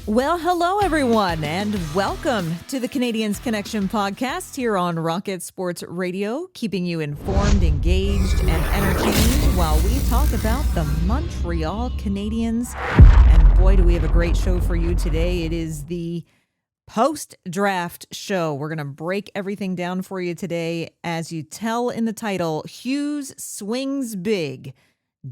Well, hello, everyone, and welcome to the Canadiens Connection podcast here on Rocket Sports Radio, keeping you informed, engaged, and entertained while we talk about the Montreal Canadiens. And boy, do we have a great show for you today. It is the post-draft show. We're going to break everything down for you today. As you tell in the title, Hughes swings big.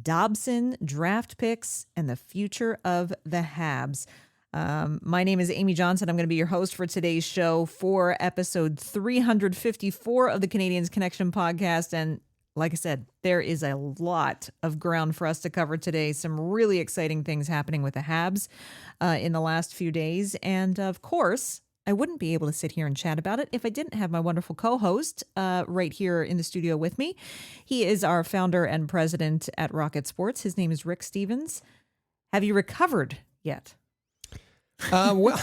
Dobson, draft picks, and the future of the Habs. My name is Amy Johnson. I'm going to be your host for today's show for episode 354 of the Canadiens Connection podcast. And like I said, there is a lot of ground for us to cover today. Some really exciting things happening with the Habs in the last few days. And of course, I wouldn't be able to sit here and chat about it if I didn't have my wonderful co-host right here in the studio with me. He is our founder and president at Rocket Sports. His name is Rick Stevens. Have you recovered yet? Well,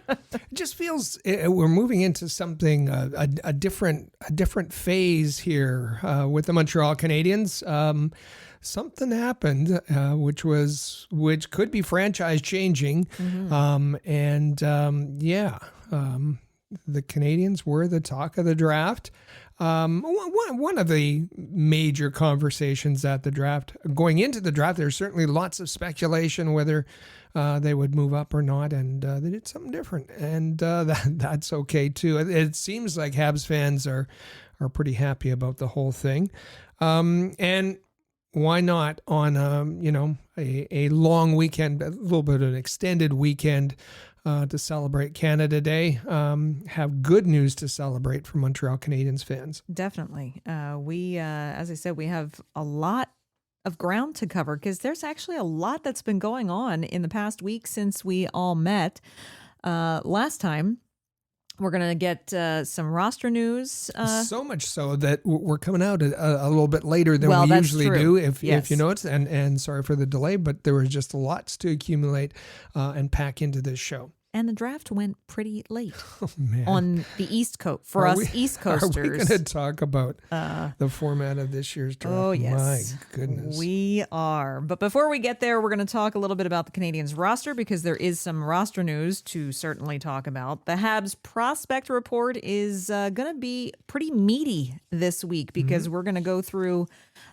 it just feels we're moving into something a different phase here with the Montreal Canadiens. Something happened, which could be franchise changing, the Canadiens were the talk of the draft. One of the major conversations at the draft, going into the draft, there's certainly lots of speculation whether they would move up or not, and they did something different, and that's okay too. It seems like Habs fans are pretty happy about the whole thing, and why not on a long weekend, a little bit of an extended weekend to celebrate Canada Day, have good news to celebrate for Montreal Canadiens fans. Definitely. We, as I said, we have a lot of ground to cover because there's actually a lot that's been going on in the past week since we all met last time. We're going to get some roster news. So much so that we're coming out a little bit later than we usually do, if you notice. And sorry for the delay, but there was just lots to accumulate and pack into this show. And the draft went pretty late man. On the East Coast. For us East Coasters. Are we going to talk about the format of this year's draft? Oh, yes. My goodness. We are. But before we get there, we're going to talk a little bit about the Canadiens roster because there is some roster news to certainly talk about. The Habs prospect report is going to be pretty meaty this week because we're going to go through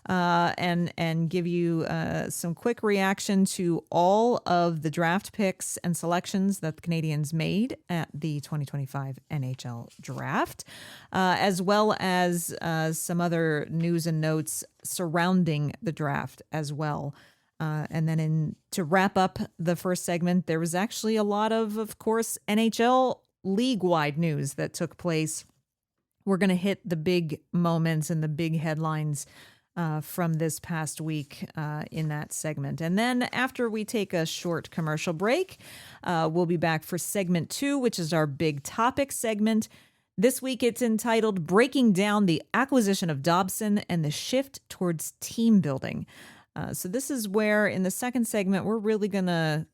and give you some quick reaction to all of the draft picks and selections that the Canadiens made at the 2025 NHL Draft, as well as some other news and notes surrounding the draft as well. And then to wrap up the first segment, there was actually a lot of course, NHL league-wide news that took place. We're going to hit the big moments and the big headlines from this past week in that segment. And then after we take a short commercial break, we'll be back for segment 2, which is our big topic segment. This week it's entitled Breaking Down the Acquisition of Dobson and the Shift Towards Team Building. So this is where in the second segment, we're really going to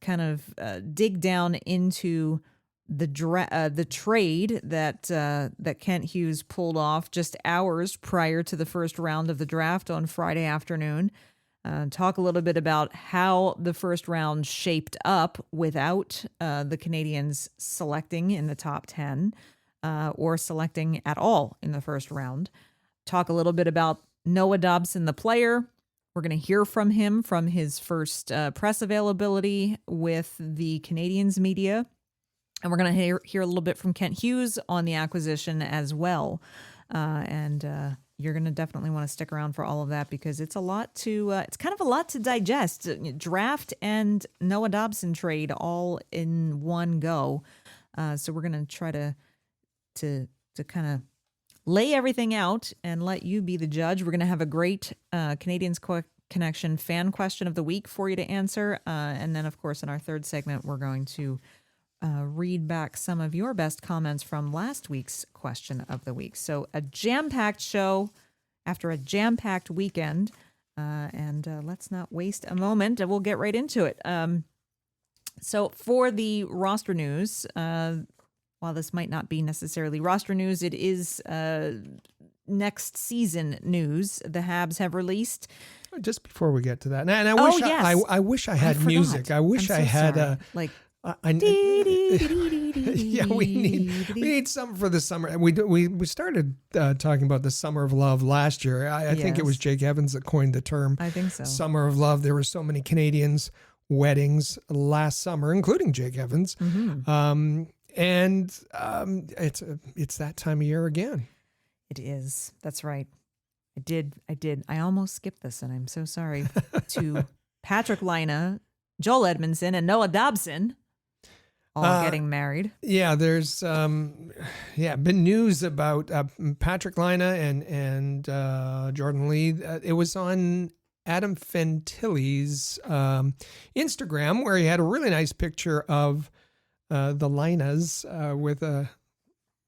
kind of dig down into the trade that Kent Hughes pulled off just hours prior to the first round of the draft on Friday afternoon. Talk a little bit about how the first round shaped up without the Canadiens selecting in the top 10 or selecting at all in the first round. Talk a little bit about Noah Dobson, the player. We're going to hear from him from his first press availability with the Canadiens media. And we're going to hear a little bit from Kent Hughes on the acquisition as well. And you're going to definitely want to stick around for all of that because it's it's kind of a lot to digest. Draft and Noah Dobson trade all in one go. So we're going to try to kind of lay everything out and let you be the judge. We're going to have a great Canadiens Connection fan question of the week for you to answer. And then, of course, in our third segment, we're going to read back some of your best comments from last week's question of the week. So a jam-packed show after a jam-packed weekend. And let's not waste a moment, and we'll get right into it. So for the roster news, while this might not be necessarily roster news, it is next season news. The Habs have released. Just before we get to that, and I wish I wish I had music. I wish I had Yeah, we need something for the summer. We started talking about the summer of love last year. I think it was Jake Evans that coined the term. I think so. Summer of love. There were so many Canadians weddings last summer, including Jake Evans. It's that time of year again. It is. That's right. I did. I almost skipped this, and I'm so sorry. To Patrick Laine, Joel Edmondson, and Noah Dobson all getting married. Yeah, there's been news about Patrick Laine and Jordan Lee. It was on Adam Fantilli's Instagram, where he had a really nice picture of the Laines with a.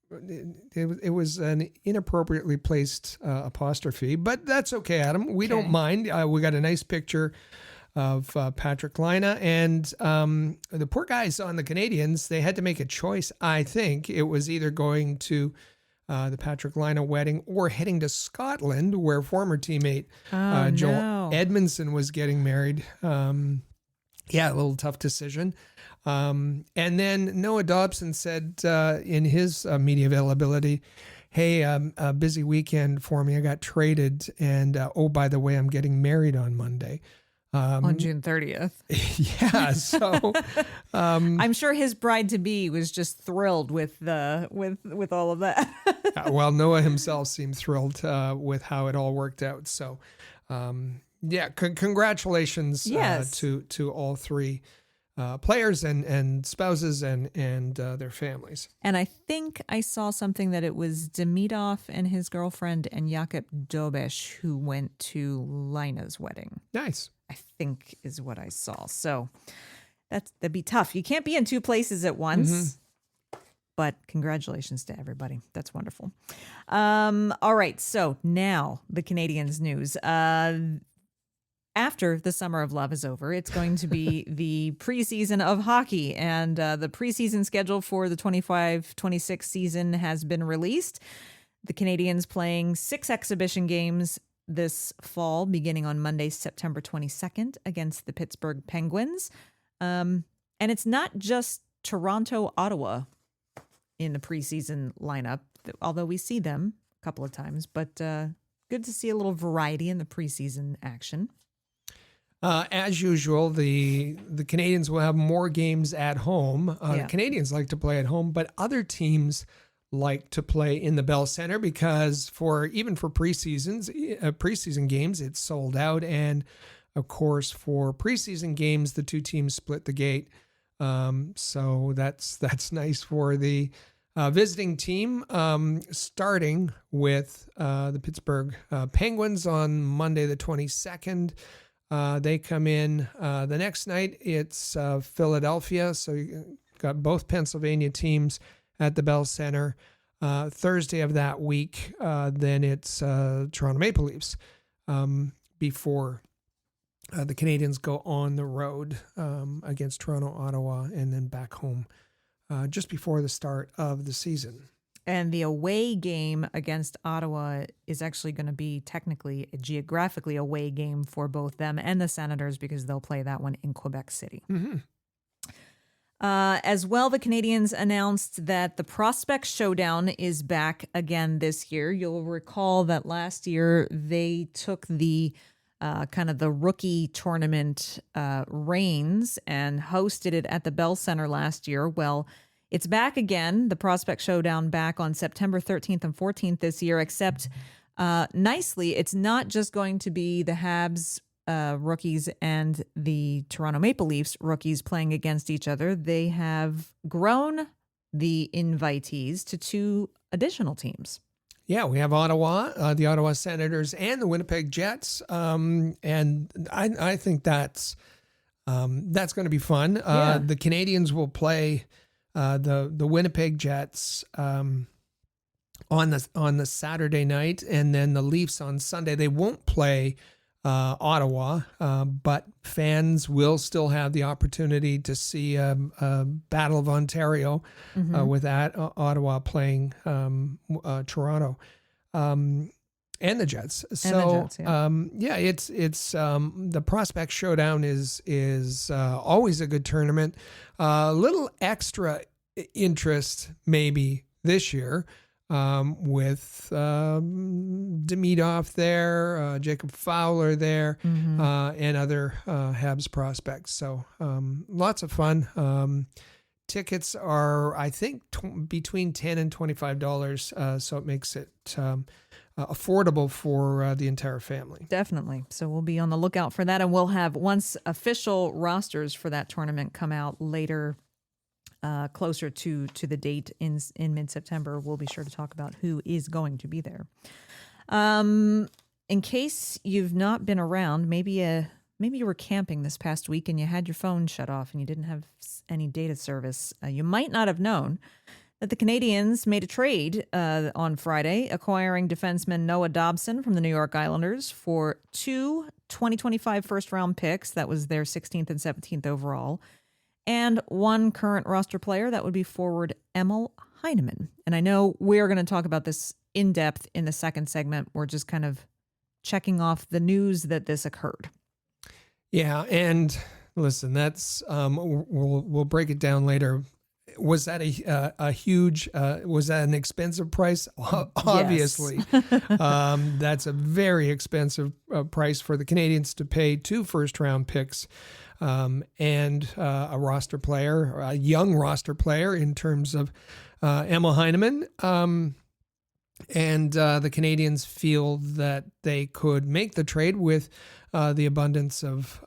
It was an inappropriately placed apostrophe, but that's okay, Adam. We don't mind. We got a nice picture of Patrick Laine, and the poor guys on the Canadiens, they had to make a choice. I think it was either going to the Patrick Laine wedding or heading to Scotland, where former teammate Joel Edmondson was getting married. A little tough decision. And then Noah Dobson said in his media availability, hey, a busy weekend for me. I got traded. And, by the way, I'm getting married on Monday. On June 30th. Yeah. So I'm sure his bride-to-be was just thrilled with all of that. Well, Noah himself seemed thrilled with how it all worked out. So, congratulations to all three players and spouses and their families. And I think I saw something that it was Demidov and his girlfriend and Jakub Dobesh who went to Laine's wedding. Nice. I think is what I saw. So that'd be tough. You can't be in two places at once. But congratulations to everybody. That's wonderful. All right. So now the Canadiens news. After the summer of love is over, it's going to be the preseason of hockey. And the preseason schedule for the 25-26 season has been released. The Canadiens playing 6 exhibition games this fall, beginning on Monday, September 22nd, against the Pittsburgh Penguins. And it's not just Toronto, Ottawa in the preseason lineup, although we see them a couple of times. But good to see a little variety in the preseason action. As usual, the Canadiens will have more games at home. The Canadiens like to play at home, but other teams like to play in the Bell Center because even for preseason games, it's sold out. And of course, for preseason games, the two teams split the gate. So that's nice for the visiting team. Starting with the Pittsburgh Penguins on Monday the 22nd. They come in the next night. It's Philadelphia. So you got both Pennsylvania teams at the Bell Center. Thursday of that week, then it's Toronto Maple Leafs before the Canadiens go on the road against Toronto, Ottawa, and then back home just before the start of the season. And the away game against Ottawa is actually going to be technically a geographically away game for both them and the Senators because they'll play that one in Quebec City. Mm-hmm. As well, the Canadiens announced that the Prospect Showdown is back again this year. You'll recall that last year they took the kind of the rookie tournament reins and hosted it at the Bell Center last year. Well, it's back again, the Prospect Showdown back on September 13th and 14th this year, except nicely, it's not just going to be the Habs rookies and the Toronto Maple Leafs rookies playing against each other. They have grown the invitees to 2 additional teams. Yeah, we have Ottawa, the Ottawa Senators, and the Winnipeg Jets, and I think that's going to be fun. The Canadiens will play the Winnipeg Jets on the Saturday night, and then the Leafs on Sunday. They won't play Ottawa, but fans will still have the opportunity to see a Battle of Ontario with Ottawa playing Toronto. And the Jets. Jets, yeah. It's the Prospect Showdown is always a good tournament. A little extra interest maybe this year with Demidov there, Jacob Fowler there, and other Habs prospects. So lots of fun. Tickets are, I think, between $10 and $25, so it makes it affordable for the entire family. Definitely. So we'll be on the lookout for that, and we'll have, once official rosters for that tournament come out later, closer to the date in mid-September, we'll be sure to talk about who is going to be there. In case you've not been around, maybe you were camping this past week and you had your phone shut off and you didn't have any data service. You might not have known that the Canadiens made a trade on Friday, acquiring defenseman Noah Dobson from the New York Islanders for 2 2025 first-round picks. That was their 16th and 17th overall. And 1 current roster player, that would be forward Emil Heineman. And I know we're going to talk about this in depth in the second segment. We're just kind of checking off the news that this occurred. Yeah, and listen, that's we'll break it down later. Was that a huge? Was that an expensive price? Obviously, yes. That's a very expensive price for the Canadiens to pay 2 first-round picks and a roster player, a young roster player in terms of Emil Heineman. And the Canadiens feel that they could make the trade with the abundance of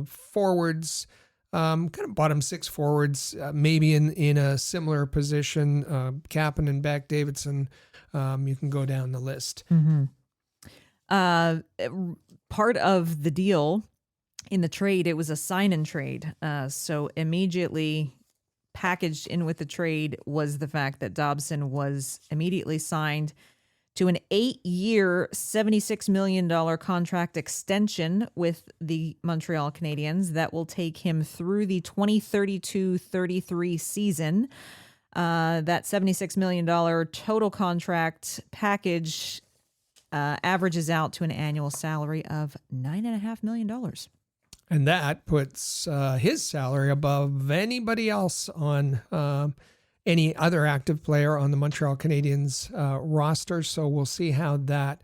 forwards. Kind of bottom 6 forwards, maybe in a similar position. Kapanen, Beck, Davidson. You can go down the list. Mm-hmm. Part of the deal in the trade, it was a sign and trade. So immediately packaged in with the trade was the fact that Dobson was immediately signed to an 8-year, $76 million contract extension with the Montreal Canadiens that will take him through the 2032-33 season. That $76 million total contract package averages out to an annual salary of $9.5 million. And that puts his salary above anybody else on any other active player on the Montreal Canadiens roster. So we'll see how that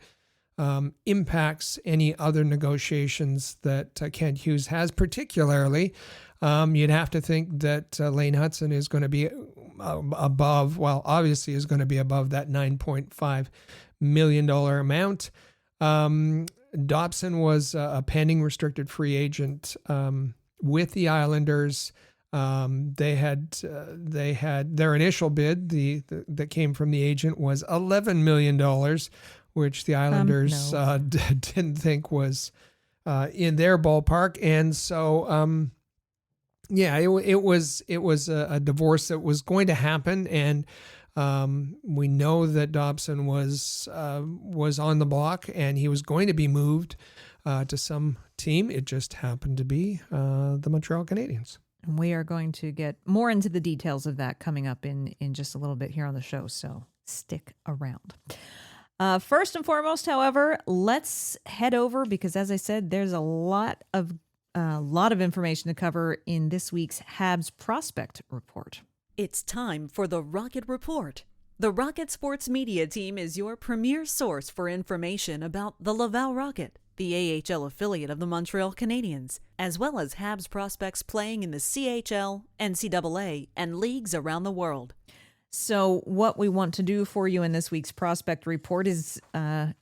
impacts any other negotiations that Kent Hughes has. Particularly, you'd have to think that Lane Hutson is going to be above, well, obviously is going to be above that $9.5 million amount. Dobson was a pending restricted free agent with the Islanders. They had their initial bid, that came from the agent, was $11 million, which the Islanders didn't think was in their ballpark, and so it was a divorce that was going to happen, and we know that Dobson was on the block and he was going to be moved to some team. It just happened to be the Montreal Canadiens. And we are going to get more into the details of that coming up in just a little bit here on the show, so stick around. First and foremost, however, let's head over, because as I said, there's a lot of information to cover in this week's Habs Prospect Report. It's time for the Rocket Report. The Rocket Sports Media Team is your premier source for information about the Laval Rocket, the AHL affiliate of the Montreal Canadiens, as well as Habs prospects playing in the CHL, NCAA, and leagues around the world. So what we want to do for you in this week's Prospect Report is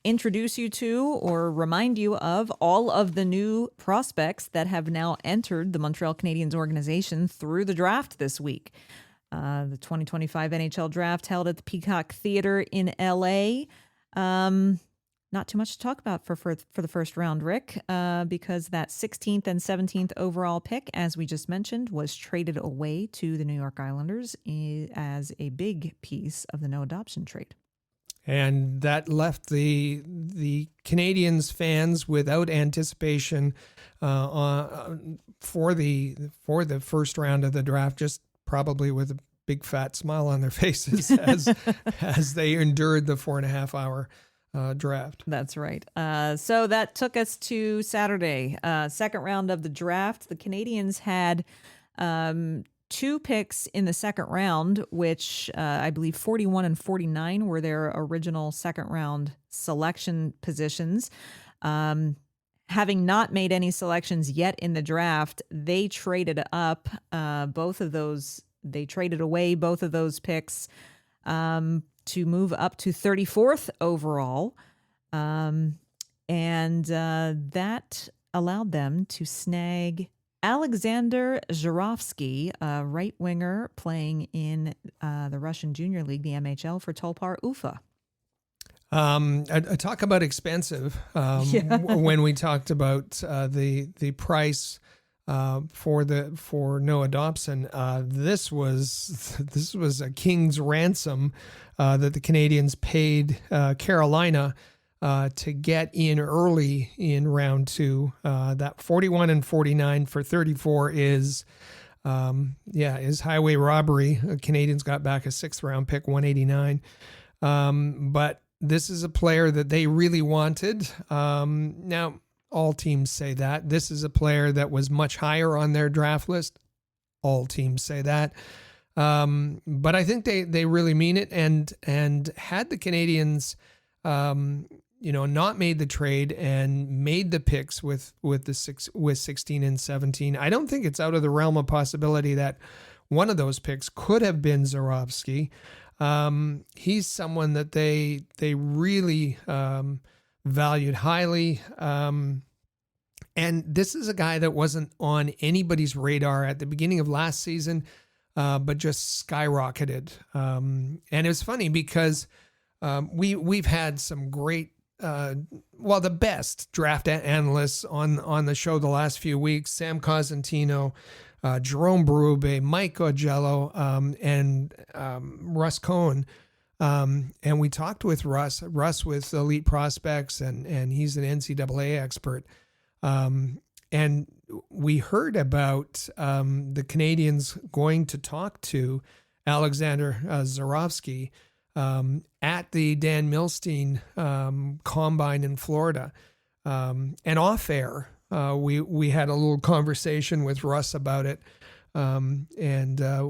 introduce you to or remind you of all of the new prospects that have now entered the Montreal Canadiens organization through the draft this week. The 2025 NHL Draft held at the Peacock Theater in LA. Not too much to talk about for the first round, Rick, because that 16th and 17th overall pick, as we just mentioned, was traded away to the New York Islanders as a big piece of the Noah Dobson trade. And that left the Canadiens fans without anticipation for the first round of the draft, just probably with a big fat smile on their faces as they endured the 4.5 hour draft. That's right. So that took us to Saturday, second round of the draft. The Canadiens had 2 picks in the second round, which I believe 41 and 49 were their original second round selection positions. Having not made any selections yet in the draft, they traded up both of those. They traded away both of those picks to move up to 34th overall. And that allowed them to snag Alexander Zhuravsky, a right winger playing in the Russian Junior League, the MHL, for Tolpar Ufa. I talk about expensive when we talked about the price for Noah Dobson. This was a king's ransom that the Canadiens paid Carolina to get in early in round 2. That 41 and 49 for 34 is highway robbery. Canadiens got back a 6th round pick, 189. But this is a player that they really wanted. Now, all teams say that. This is a player that was much higher on their draft list. All teams say that. But I think they really mean it. And had the Canadiens, not made the trade and made the picks with 16 and 17, I don't think it's out of the realm of possibility that one of those picks could have been Zhuravsky. He's someone that they really valued highly. And this is a guy that wasn't on anybody's radar at the beginning of last season, but just skyrocketed. And it was funny because we've had some great, the best draft analysts on the show the last few weeks: Sam Cosentino, Jerome Berube, Mike Augello, and Russ Cohen. And we talked with Russ with Elite Prospects, and he's an NCAA expert. And we heard about the Canadiens going to talk to Alexander Zhuravsky at the Dan Milstein Combine in Florida. And off air, we had a little conversation with Russ about it. And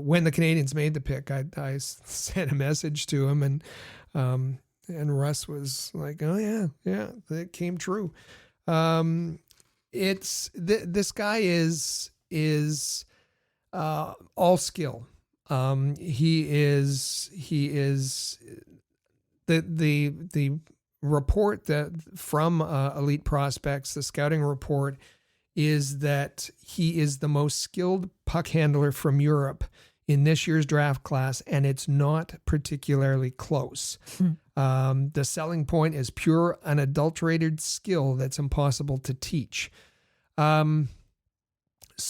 when the Canadiens made the pick, I sent a message to him, and Russ was like, "Oh yeah, that came true." This guy is all skill. He is the report that from Elite Prospects, the scouting report, is that he is the most skilled puck handler from Europe in this year's draft class, and it's not particularly close. The selling point is pure, unadulterated skill that's impossible to teach. So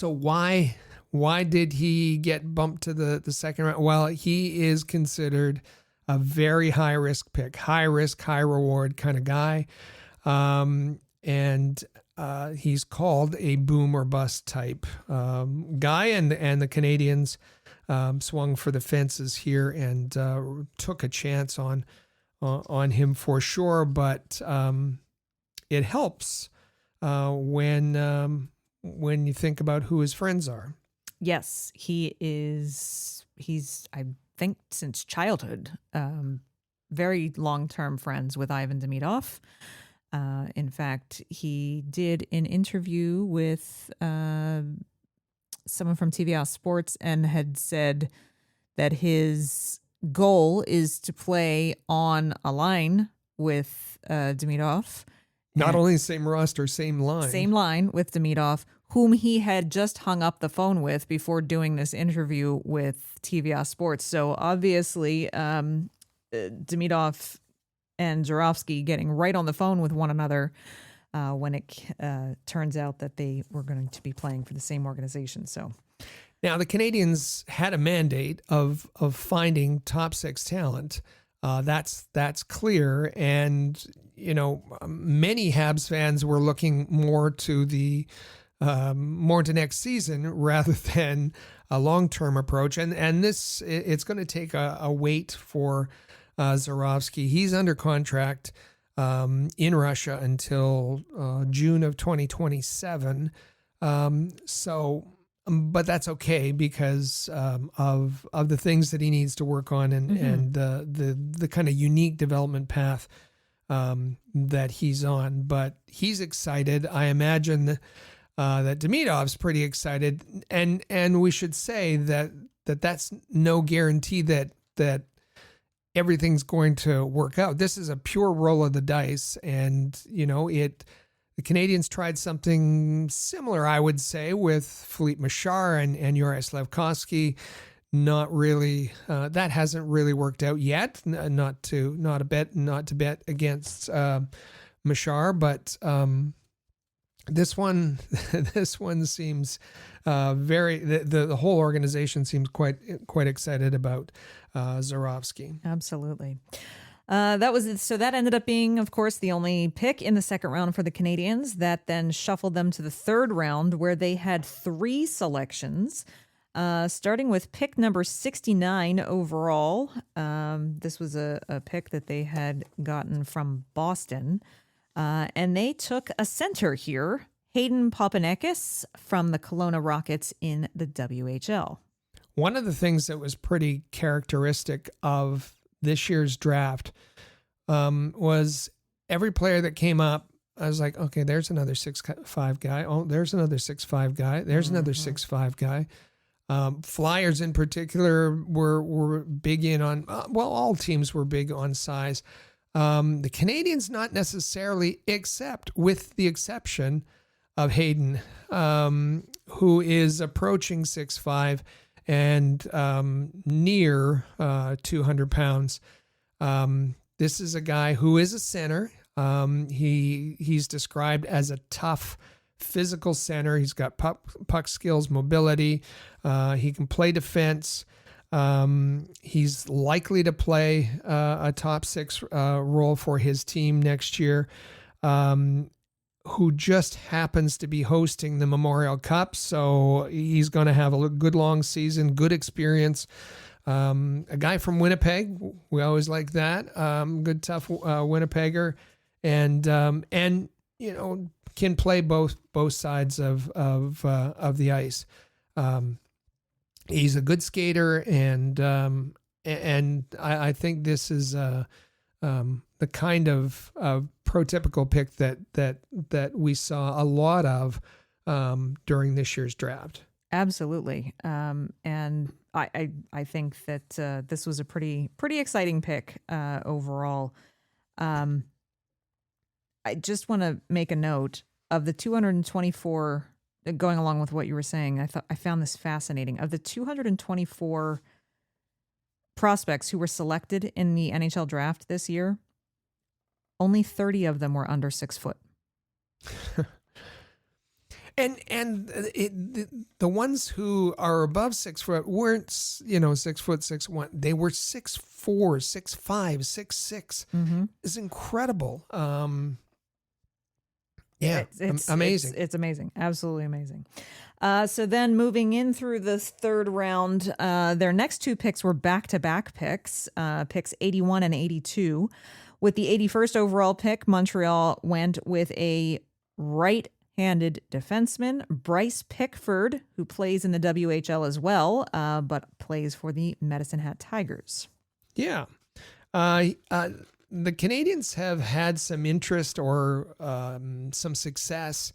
why did he get bumped to the second round? Well, he is considered a very high risk pick, high risk, high reward kind of guy. And he's called a boom or bust type guy, and the Canadiens swung for the fences here and took a chance on him for sure. But it helps when you think about who his friends are. Yes, he's I think since childhood, very long-term friends with Ivan Demidov. In fact, he did an interview with someone from TVS Sports and had said that his goal is to play on a line with Demidov. Not only same roster, same line. Same line with Demidov, whom he had just hung up the phone with before doing this interview with TVS Sports. So obviously, Demidov and Zhuravsky getting right on the phone with one another when it turns out that they were going to be playing for the same organization. So now the Canadiens had a mandate of finding top 6 talent. That's clear, and many Habs fans were looking more to next season rather than a long-term approach. And this, it's going to take a wait for Zhuravsky. He's under contract in Russia until June of 2027. But that's okay because of the things that he needs to work on and the kind of unique development path that he's on. But he's excited. I imagine that Demidov's pretty excited, and we should say that's no guarantee that everything's going to work out. This is a pure roll of the dice, and the Canadiens tried something similar, I would say, with Philippe Machar and Juraj Slafkovsky. Not really. That hasn't really worked out yet. Not to bet against Machar, but this one seems very. The whole organization seems quite excited about Zarovsky. Absolutely. That ended up being, of course, the only pick in the second round for the Canadiens. That then shuffled them to the third round, where they had 3 selections, starting with pick number 69 overall. This was a pick that they had gotten from Boston, and they took a center here, Hayden Papanekas from the Kelowna Rockets in the WHL. One of the things that was pretty characteristic of this year's draft was every player that came up, I was like, okay, there's another 6'5" guy. Oh, there's another 6'5" guy. There's another 6'5" guy. Flyers in particular were big in on, all teams were big on size. The Canadiens not necessarily, except with the exception of Hayden, who is approaching 6'5" and near 200 pounds. This is a guy who is a center. He's described as a tough physical center. He's got puck skills, mobility. He can play defense. He's likely to play a top 6 role for his team next year. Who just happens to be hosting the Memorial Cup. So he's going to have a good long season, good experience. A guy from Winnipeg. We always like that. Good, tough Winnipegger. And can play both sides of the ice. He's a good skater, and I think this is the kind of prototypical pick that we saw a lot of during this year's draft. Absolutely. And I think that this was a pretty exciting pick overall. I just want to make a note of the 224, going along with what you were saying. I found this fascinating. Of the 224 prospects who were selected in the NHL draft this year, only 30 of them were under 6 foot. And the ones who are above 6 foot weren't 6 foot 6'1". They were 6'4", 6'5", 6'6". Mm-hmm. It's incredible. It's amazing. It's amazing. Absolutely amazing. So then moving in through this third round, their next 2 picks were back-to-back picks, picks 81 and 82. With the 81st overall pick, Montreal went with a right-handed defenseman, Bryce Pickford, who plays in the WHL as well, but plays for the Medicine Hat Tigers. Yeah. The Canadiens have had some interest or some success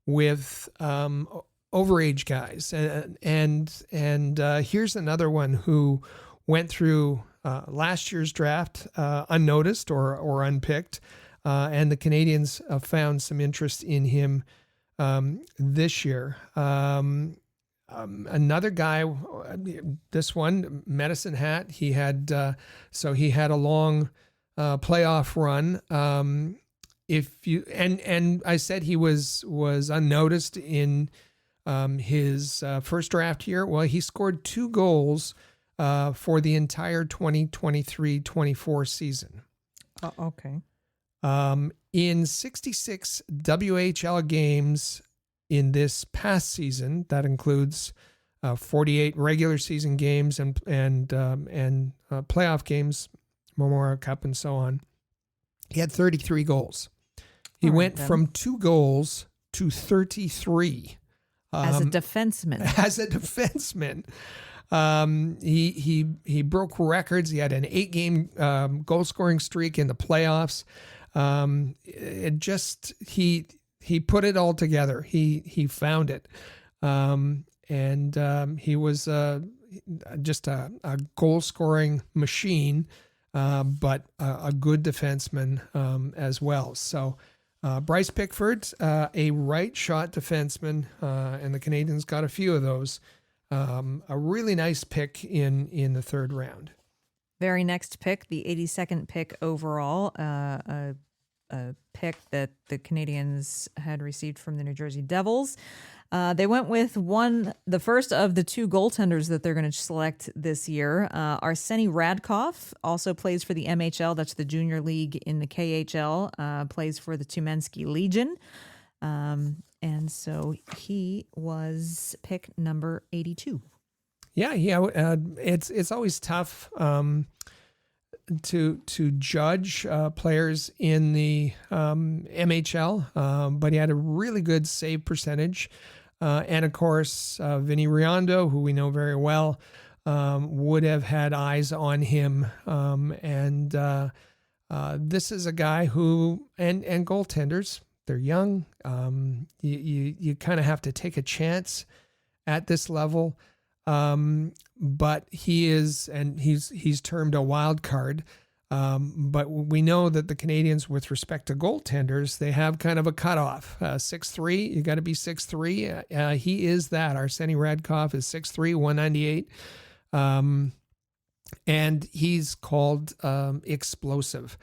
with overage guys. And here's another one who went through last year's draft unnoticed or unpicked. And the Canadiens found some interest in him this year. Another guy, this one, Medicine Hat, he had a long playoff run. And I said he was unnoticed in his first draft year. Well, he scored 2 goals for the entire 2023-24 season. Okay. In 66 WHL games in this past season, that includes 48 regular season games and playoff games, Memorial Cup, and so on. He had 33 goals. He went from 2 goals to 33. As a defenseman. As a defenseman. He broke records. He had an 8-game goal scoring streak in the playoffs. He put it all together. He found it. He was just a goal scoring machine, but a good defenseman as well. So Bryce Pickford, a right shot defenseman, and the Canadiens got a few of those. A really nice pick in the third round. Very next pick, the 82nd pick overall, a pick that the Canadiens had received from the New Jersey Devils. They went with the first of the 2 goaltenders that they're going to select this year. Arseny Radkov also plays for the MHL. That's the junior league in the KHL. Plays for the Tumensky Legion. And so he was pick number 82. Yeah. It's always tough to judge players in the MHL, but he had a really good save percentage. And of course, Vinny Riondo, who we know very well, would have had eyes on him. This is a guy who, and goaltenders, they're young. You kind of have to take a chance at this level. But he is, and he's termed a wild card. But we know that the Canadiens, with respect to goaltenders, they have kind of a cutoff. 6'3", you got to be 6'3". He is that. Arseny Radkov is 6'3", 198. And he's called explosive.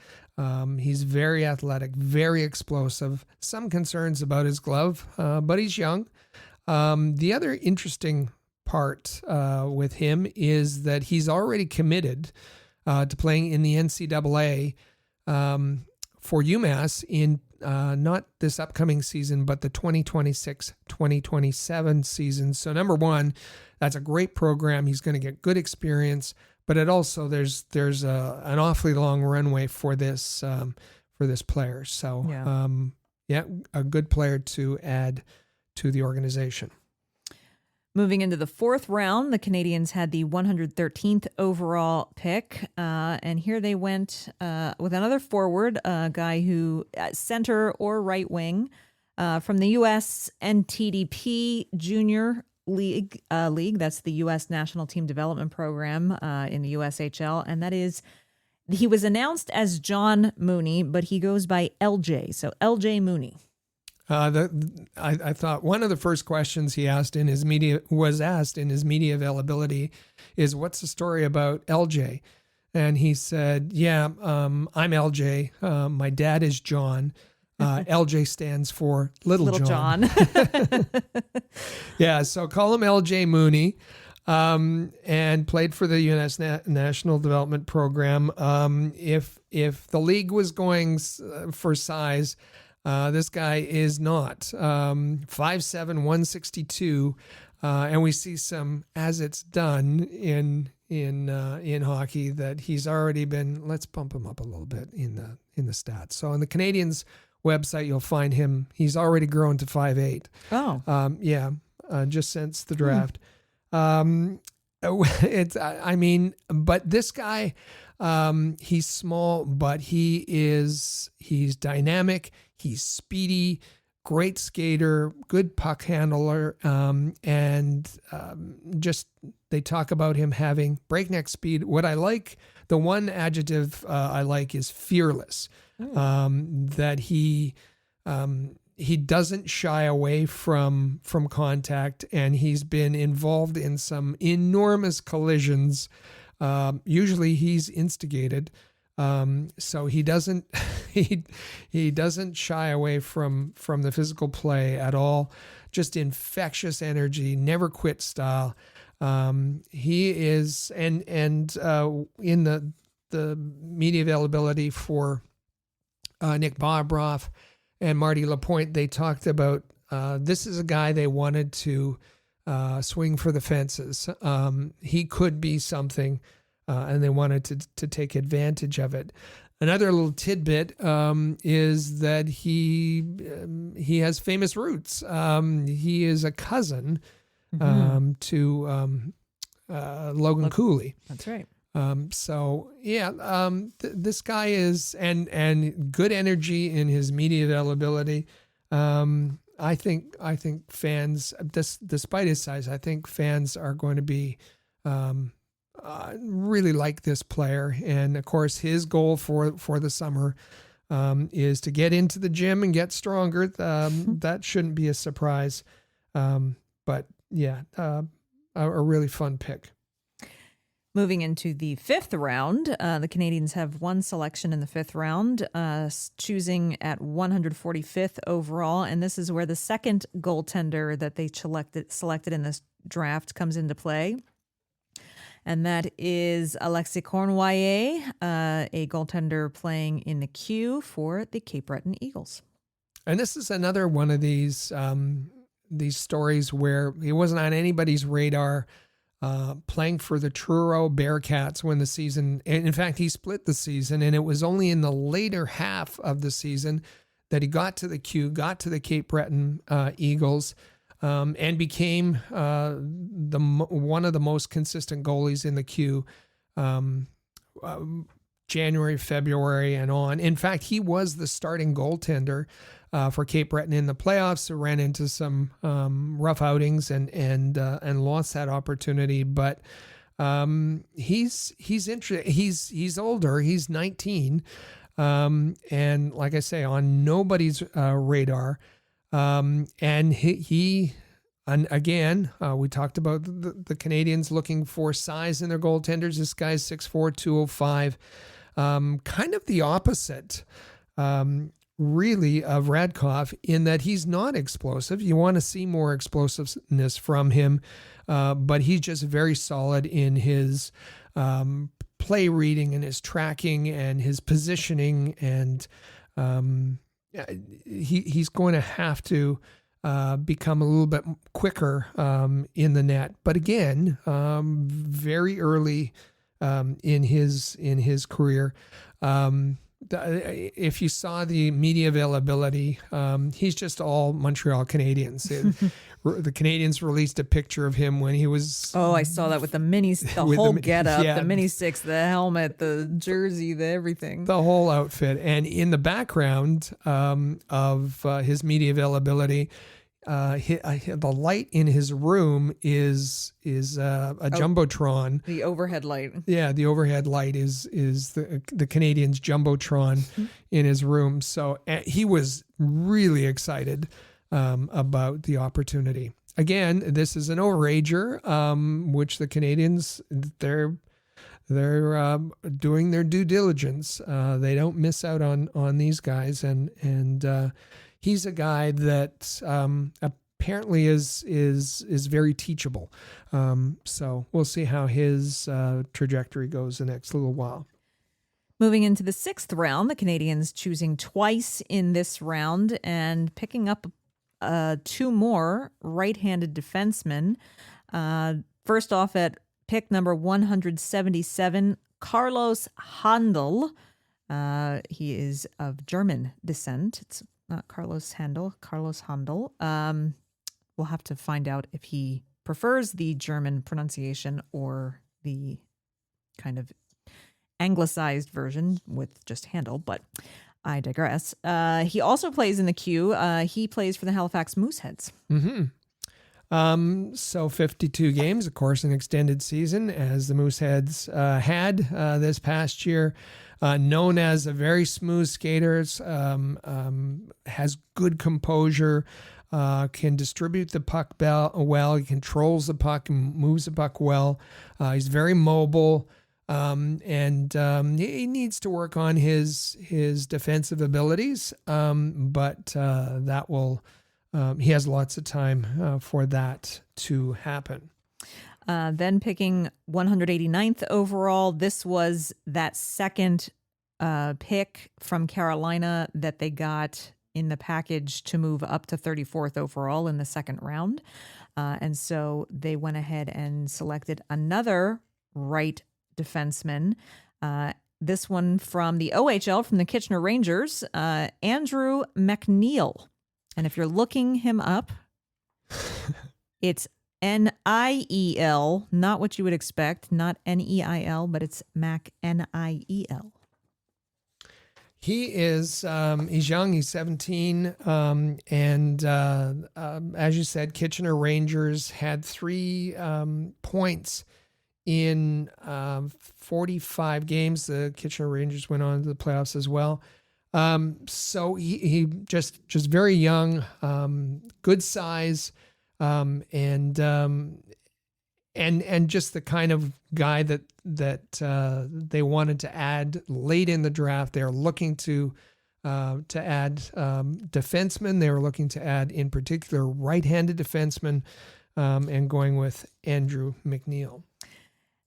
He's very athletic, very explosive. Some concerns about his glove, but he's young. The other interesting part with him is that he's already committed to playing in the NCAA for UMass in not this upcoming season, but the 2026-2027 season. So number one, that's a great program. He's going to get good experience, but it also there's an awfully long runway for this player. So a good player to add to the organization. Moving into the 4th round, the Canadiens had the 113th overall pick. And here they went with another forward, a guy who center or right wing from the U.S. NTDP Junior League. That's the U.S. National Team Development Program in the USHL. And that is, he was announced as John Mooney, but he goes by LJ. So LJ Mooney. I thought one of the first questions he asked in his media availability is, what's the story about LJ? And he said, I'm LJ. My dad is John. LJ stands for Little John. Yeah. So call him LJ Mooney. And played for the U.S. National Development Program. If the league was going for size, this guy is not. 5'7", 162, and we see some, as it's done in hockey, that he's already been. Let's bump him up a little bit in the stats. So on the Canadiens website, you'll find him. He's already grown to 5'8". Oh, just since the draft. But this guy, he's small, but he's dynamic. He's speedy, great skater, good puck handler, and just they talk about him having breakneck speed. What I like, the one adjective I like is fearless. That he doesn't shy away from contact, and he's been involved in some enormous collisions. Usually he's instigated. So he doesn't he doesn't shy away from the physical play at all. Just infectious energy, never quit style. He is and in the media availability for Nick Bobroff and Marty Lapointe, they talked about this is a guy they wanted to swing for the fences. He could be something. And they wanted to take advantage of it. Another little tidbit is that he has famous roots. He is a cousin to Logan Cooley. That's right. This guy is and good energy in his media availability. I think fans, despite his size, I think fans are going to be really like this player. And of course, his goal for the summer is to get into the gym and get stronger. That shouldn't be a surprise. But yeah, a really fun pick. Moving into the fifth round, the Canadiens have one selection in the fifth round, choosing at 145th overall. And this is where the second goaltender that they selected in this draft comes into play. And that is Alexis Cornwallier, a goaltender playing in the queue for the Cape Breton Eagles. And this is another one of these stories where he wasn't on anybody's radar, playing for the Truro Bearcats when the season, in fact, he split the season, and it was only in the later half of the season that he got to the queue, got to the Cape Breton Eagles, and became one of the most consistent goalies in the queue. January, February, and on. In fact, he was the starting goaltender for Cape Breton in the playoffs. Ran into some rough outings and lost that opportunity. But he's older. He's 19, and like I say, on nobody's radar. And he and again, we talked about the Canadiens looking for size in their goaltenders. This guy's 6'4", 205. Kind of the opposite, really, of Radkov in that he's not explosive. You want to see more explosiveness from him, but he's just very solid in his play reading and his tracking and his positioning, and he's going to have to become a little bit quicker in the net. But again, very early in his career. If you saw the media availability, he's just all Montreal Canadiens. The Canadiens released a picture of him when he was... Oh, I saw that with the whole getup, the mini sticks, the helmet, the jersey, the everything. The whole outfit. And in the background of his media availability, the light in his room is a Jumbotron. The overhead light. Yeah, the overhead light is the Canadiens Jumbotron in his room. So he was really excited about the opportunity. Again, this is an overager, which the Canadiens, they're doing their due diligence. They don't miss out on these guys, and he's a guy that apparently is very teachable. So we'll see how his trajectory goes the next little while. Moving into the sixth round, the Canadiens choosing twice in this round and picking up two more right-handed defensemen. First off, at pick number 177, Carlos Handel. He is of German descent. It's not Carlos Handel, Carlos Handel. We'll have to find out if he prefers the German pronunciation or the kind of anglicized version with just Handel, but I digress. He also plays in the queue. He plays for the Halifax Mooseheads. So 52 games, of course, an extended season as the Mooseheads had this past year. Known as a very smooth skater, has good composure, can distribute the puck well. He controls the puck and moves the puck well. He's very mobile, and he needs to work on his defensive abilities. But that will he has lots of time for that to happen. Then picking 189th overall, this was that second pick from Carolina that they got in the package to move up to 34th overall in the second round. And so they went ahead and selected another right defenseman This one from the OHL, from the Kitchener Rangers, Andrew McNeil. And if you're looking him up, it's Niel, not what you would expect, not Neil, but it's Mac, Niel. He is, he's young, he's 17, and as you said, Kitchener Rangers had 3 points in 45 games. The Kitchener Rangers went on to the playoffs as well. So he just very young, good size, and just the kind of guy that they wanted to add late in the draft. They're looking to add defensemen. They were looking to add, in particular, right-handed defensemen, and going with Andrew McNeil.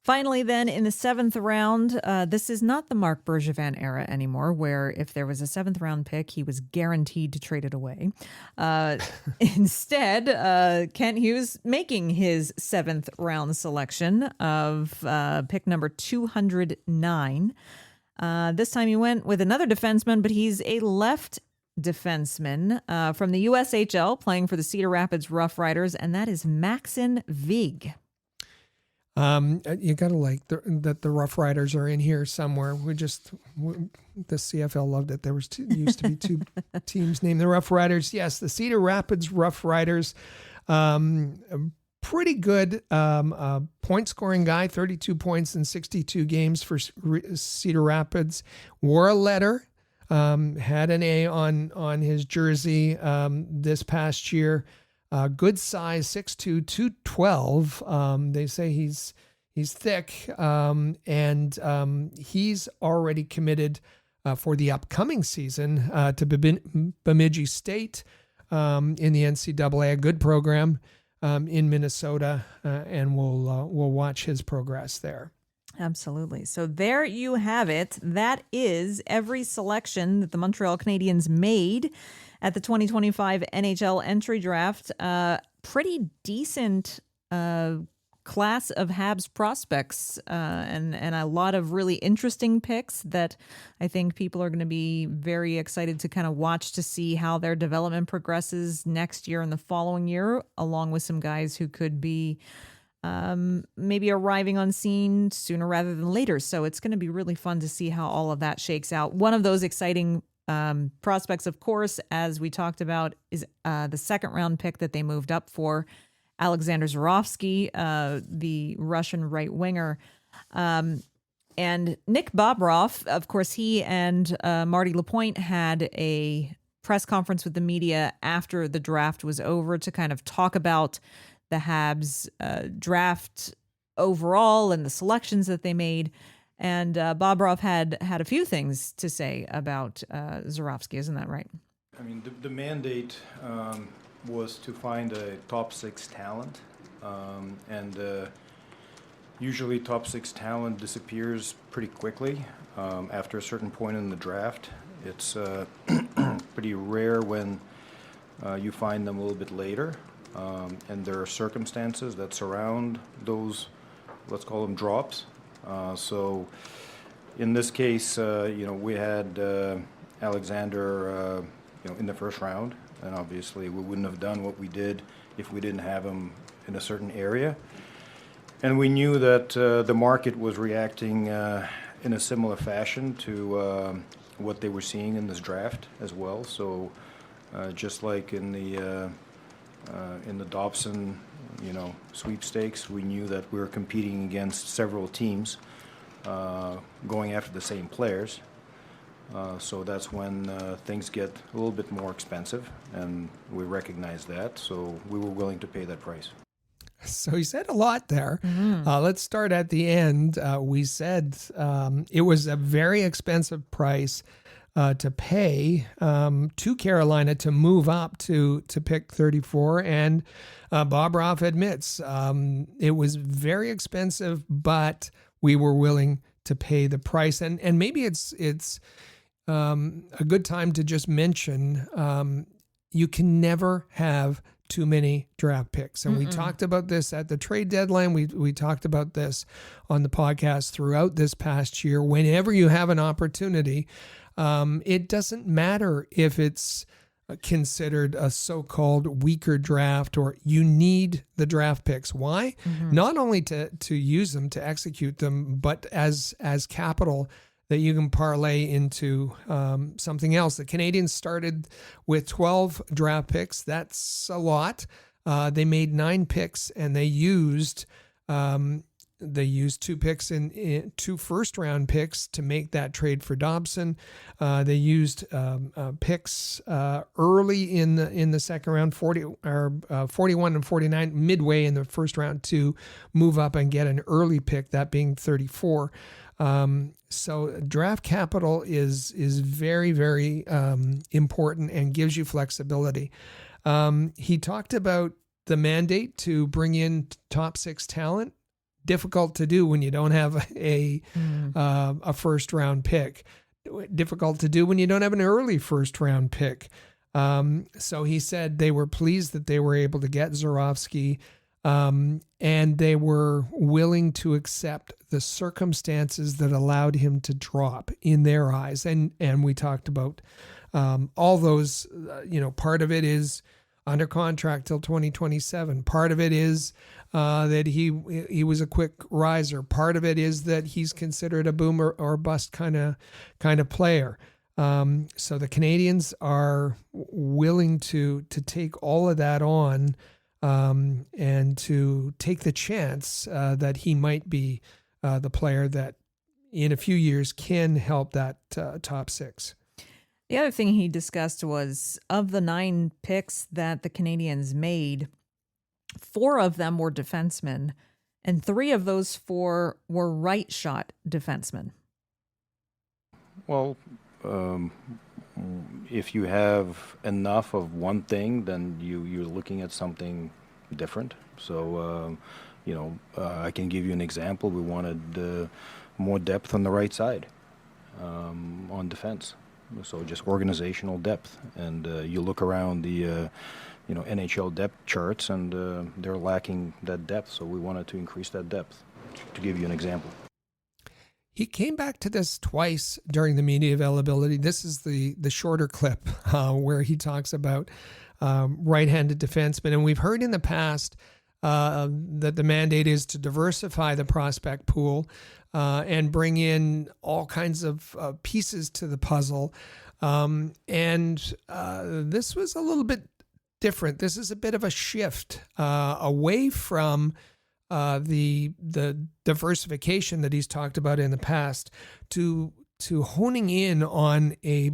Finally, then, in the 7th round, this is not the Marc Bergevin era anymore, where if there was a 7th round pick, he was guaranteed to trade it away. Instead, Kent Hughes making his 7th round selection of pick number 209. This time he went with another defenseman, but he's a left defenseman from the USHL, playing for the Cedar Rapids Rough Riders, and that is Maxim Vig. You gotta like that the Rough Riders are in here somewhere. The CFL loved it. There used to be 2 teams named the Rough Riders. Yes, the Cedar Rapids Rough Riders. Pretty good point scoring guy, 32 points in 62 games for Cedar Rapids. Wore a letter, had an A on his jersey this past year. Good size, 6'2", 212. They say he's thick, and he's already committed for the upcoming season to Bemidji State in the NCAA, a good program in Minnesota, and we'll watch his progress there. Absolutely. So there you have it. That is every selection that the Montreal Canadiens made at the 2025 NHL entry draft. Pretty decent class of Habs prospects, and a lot of really interesting picks that I think people are going to be very excited to kind of watch to see how their development progresses next year and the following year, along with some guys who could be maybe arriving on scene sooner rather than later. So it's going to be really fun to see how all of that shakes out. One of those exciting prospects, of course, as we talked about, is the 2nd round pick that they moved up for, Alexander Zurovsky, the Russian right winger. And Nick Bobroff, of course, he and Marty Lapointe had a press conference with the media after the draft was over to kind of talk about the Habs draft overall and the selections that they made. And Bobroff had a few things to say about Zurovsky, isn't that right? I mean, the mandate was to find a top 6 talent, and usually top 6 talent disappears pretty quickly after a certain point in the draft. It's pretty rare when you find them a little bit later, and there are circumstances that surround those, let's call them drops. So in this case, we had Alexander, in the 1st round, and obviously we wouldn't have done what we did if we didn't have him in a certain area. And we knew that the market was reacting in a similar fashion to what they were seeing in this draft as well. So just like in the Dobson, sweepstakes, we knew that we were competing against several teams going after the same players. So that's when things get a little bit more expensive, and we recognize that, so we were willing to pay that price. So he said a lot there. Mm-hmm. Let's start at the end. We said it was a very expensive price to pay to Carolina to move up to pick 34, and Bobroff admits it was very expensive, but we were willing to pay the price. And maybe it's a good time to just mention you can never have too many draft picks. And we talked about this at the trade deadline. We talked about this on the podcast throughout this past year. Whenever you have an opportunity, it doesn't matter if it's considered a so-called weaker draft, or you need the draft picks. Why? Not only to use them, to execute them, but as capital that you can parlay into something else. The Canadiens started with 12 draft picks. That's a lot. They made 9 picks, and they used 2 picks in 2 first-round picks to make that trade for Dobson. They used picks early in the second round, 41 and 49, midway in the first round, to move up and get an early pick, that being 34. So draft capital is very, very important and gives you flexibility. He talked about the mandate to bring in top 6 talent. Difficult to do when you don't have a first round pick. Difficult to do when you don't have an early first round pick. So he said they were pleased that they were able to get Zurovsky, and they were willing to accept the circumstances that allowed him to drop in their eyes. And we talked about all those. Part of it is under contract till 2027. Part of it is that he was a quick riser. Part of it is that he's considered a boom or bust kind of player. So the Canadiens are willing to take all of that on, and to take the chance that he might be the player that in a few years can help that top 6. The other thing he discussed was, of the 9 picks that the Canadiens made, 4 of them were defensemen, and 3 of those 4 were right shot defensemen. Well, if you have enough of one thing, then you're looking at something different. So, I can give you an example. We wanted more depth on the right side on defense. So just organizational depth. And you look around the NHL depth charts, and they're lacking that depth. So we wanted to increase that depth, to give you an example. He came back to this twice during the media availability. This is the shorter clip where he talks about right-handed defensemen. And we've heard in the past that the mandate is to diversify the prospect pool and bring in all kinds of pieces to the puzzle. And this was a little bit different. This is a bit of a shift away from the diversification that he's talked about in the past to honing in on a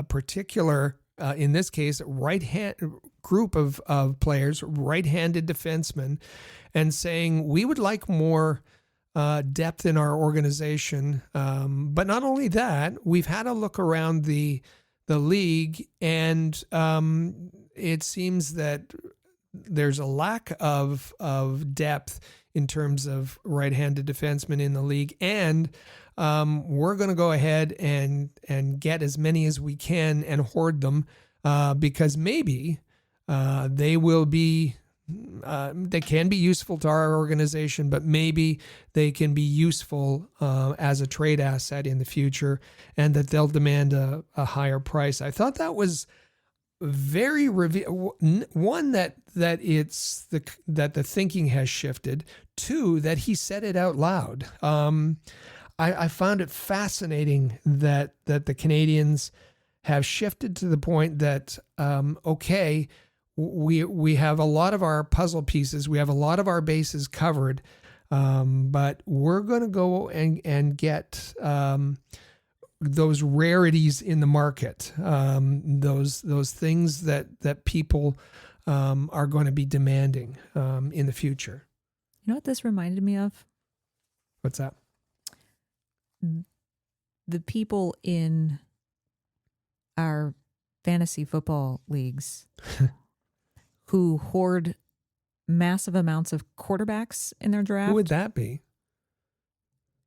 particular, in this case, right-hand group of players, right-handed defensemen, and saying we would like more depth in our organization. But not only that, we've had a look around the league, and it seems that there's a lack of depth in terms of right-handed defensemen in the league, and we're going to go ahead and get as many as we can and hoard them because maybe they will be. They can be useful to our organization, but maybe they can be useful as a trade asset in the future, and that they'll demand a higher price. I thought that was very one, that it's that the thinking has shifted. 2, that he said it out loud. I found it fascinating that the Canadiens have shifted to the point that okay, we have a lot of our puzzle pieces, we have a lot of our bases covered, but we're going to go and get those rarities in the market, those things that people are going to be demanding in the future. You know what this reminded me of? What's that? The people in our fantasy football leagues who hoard massive amounts of quarterbacks in their draft. Who would that be?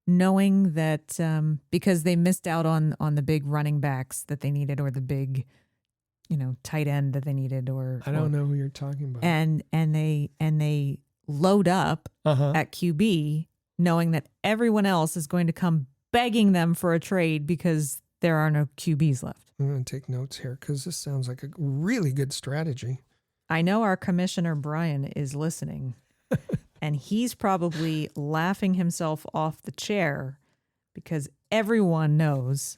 Knowing that because they missed out on the big running backs that they needed, or the big tight end that they needed, or I don't know who you're talking about. and they load up at QB, knowing that everyone else is going to come begging them for a trade because there are no QBs left. I'm going to take notes here because this sounds like a really good strategy. I know our commissioner, Brian, is listening, and he's probably laughing himself off the chair because everyone knows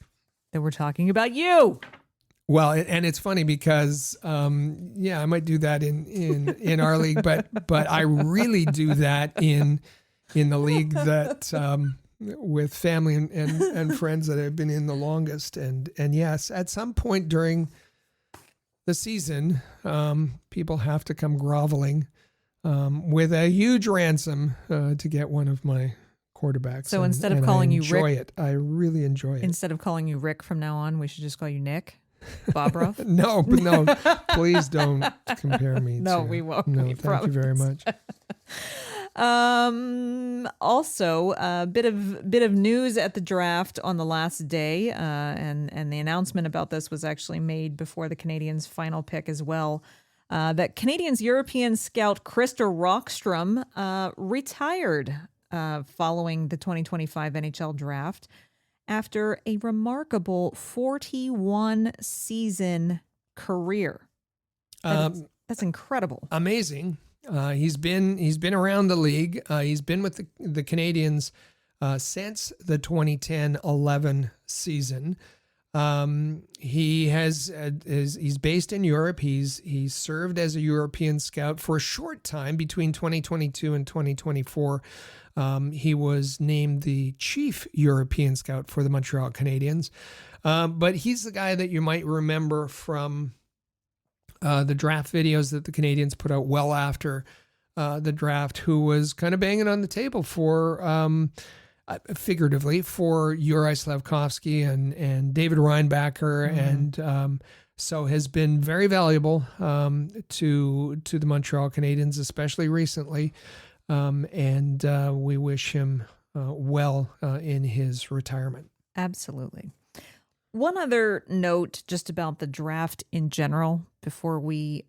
that we're talking about you. Well, and it's funny because, I might do that in our league, but I really do that in the league that with family and friends that have been in the longest. And yes, at some point during the season, people have to come groveling with a huge ransom to get one of my quarterbacks. So instead of calling you Rick, I really enjoy it. Instead of calling you Rick from now on, we should just call you Nick Bobroff. No, please don't compare me. No, to, we won't. No, we thank you very much. Also, a bit of news at the draft on the last day, and the announcement about this was actually made before the Canadiens' final pick as well. That Canadiens European scout Krista Rockstrom retired following the 2025 NHL Draft after a remarkable 41 season career. That's incredible. Amazing. He's been around the league. He's been with the Canadiens since the 2010-11 season. He's based in Europe. He's served as a European scout for a short time between 2022 and 2024. He was named the chief European scout for the Montreal Canadiens. But he's the guy that you might remember from the draft videos that the Canadiens put out well after the draft, who was kind of banging on the table for, figuratively, for Juraj Slafkovsky and David Reinbacher, and so has been very valuable to the Montreal Canadiens, especially recently. And we wish him well in his retirement. Absolutely. One other note just about the draft in general before we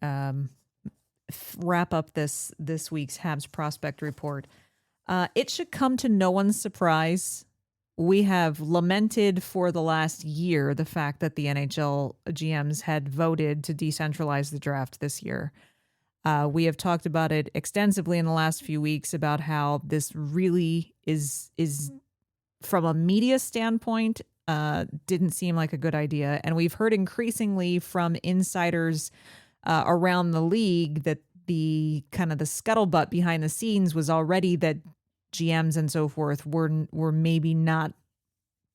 wrap up this week's Habs prospect report. It should come to no one's surprise. We have lamented for the last year the fact that the NHL GMs had voted to decentralize the draft this year. We have talked about it extensively in the last few weeks about how this really is from a media standpoint, didn't seem like a good idea. And we've heard increasingly from insiders around the league that the kind of the scuttlebutt behind the scenes was already that GMs and so forth were maybe not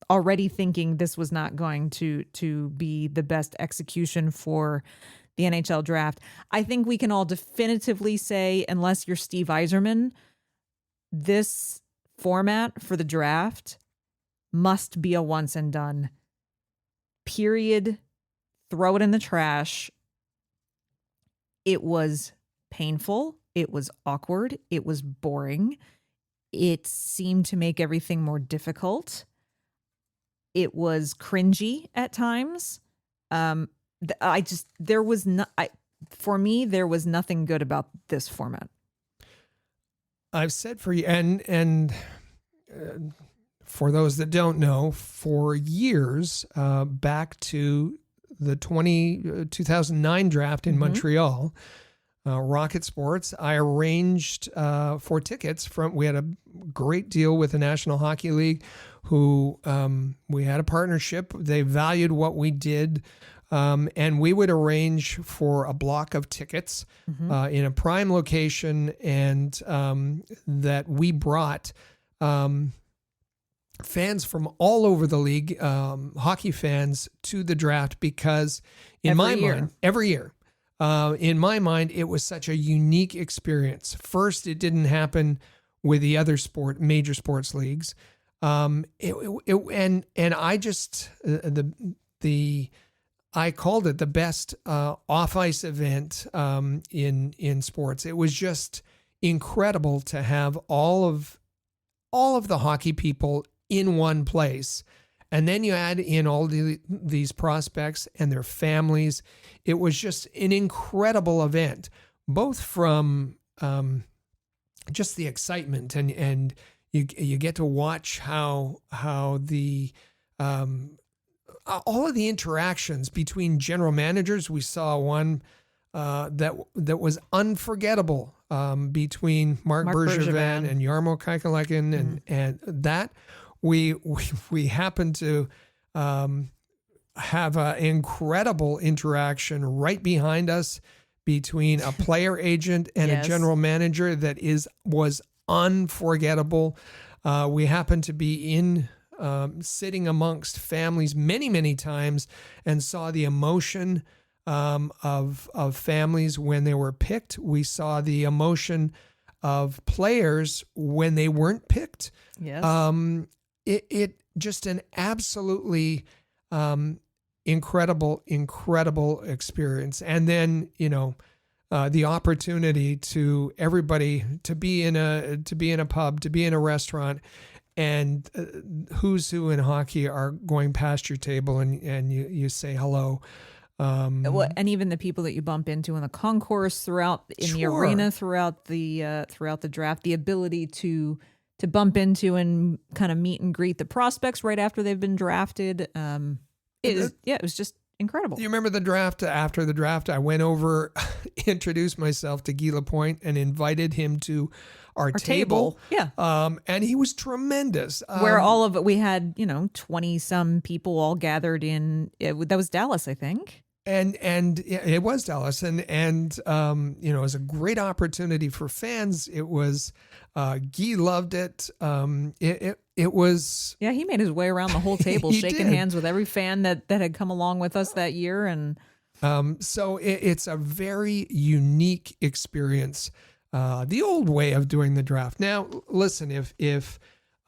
already thinking this was not going to be the best execution for the NHL draft. I think we can all definitively say, unless you're Steve Yzerman, this format for the draft must be a once and done. Period. Throw it in the trash. It was painful. It was awkward. It was boring. It seemed to make everything more difficult. It was cringy at times. There was nothing good about this format. I've said for you, and for those that don't know, for years, back to the 2009 draft in Montreal, Rocket Sports, I arranged for tickets we had a great deal with the National Hockey League, who we had a partnership. They valued what we did. And we would arrange for a block of tickets in a prime location, and that we brought fans from all over the league, hockey fans, to the draft because mind, every year, in my mind, it was such a unique experience. First, it didn't happen with the other major sports leagues. I called it the best off-ice event in sports. It was just incredible to have all of the hockey people in one place And then you add in all these prospects and their families. It was just an incredible event, both from just the excitement and you get to watch how the all of the interactions between general managers. We saw one that was unforgettable between Mark Bergevin and Jarmo Kekalainen, and that we happened to have an incredible interaction right behind us between a player agent and a general manager that was unforgettable. We happened to be in sitting amongst families many times and saw the emotion of families when they were picked. We saw the emotion of players when they weren't picked. Yes. It just an absolutely incredible experience. And then, the opportunity to everybody to be in a pub, to be in a restaurant, and who's who in hockey are going past your table and you say hello. And even the people that you bump into in the concourse throughout the arena throughout the draft, the ability to bump into and kind of meet and greet the prospects right after they've been drafted. It was just incredible. You remember the draft? After the draft, I went over, introduced myself to Guy Lapointe and invited him to our table. Yeah. And he was tremendous. Where all of it, we had, 20 some people all gathered in. That was Dallas, I think. And it was Dallas, and it was a great opportunity for fans. It was Guy loved it. It was he made his way around the whole table, shaking did. hands with every fan that had come along with us that year, and so it's a very unique experience. The old way of doing the draft. Now, listen, if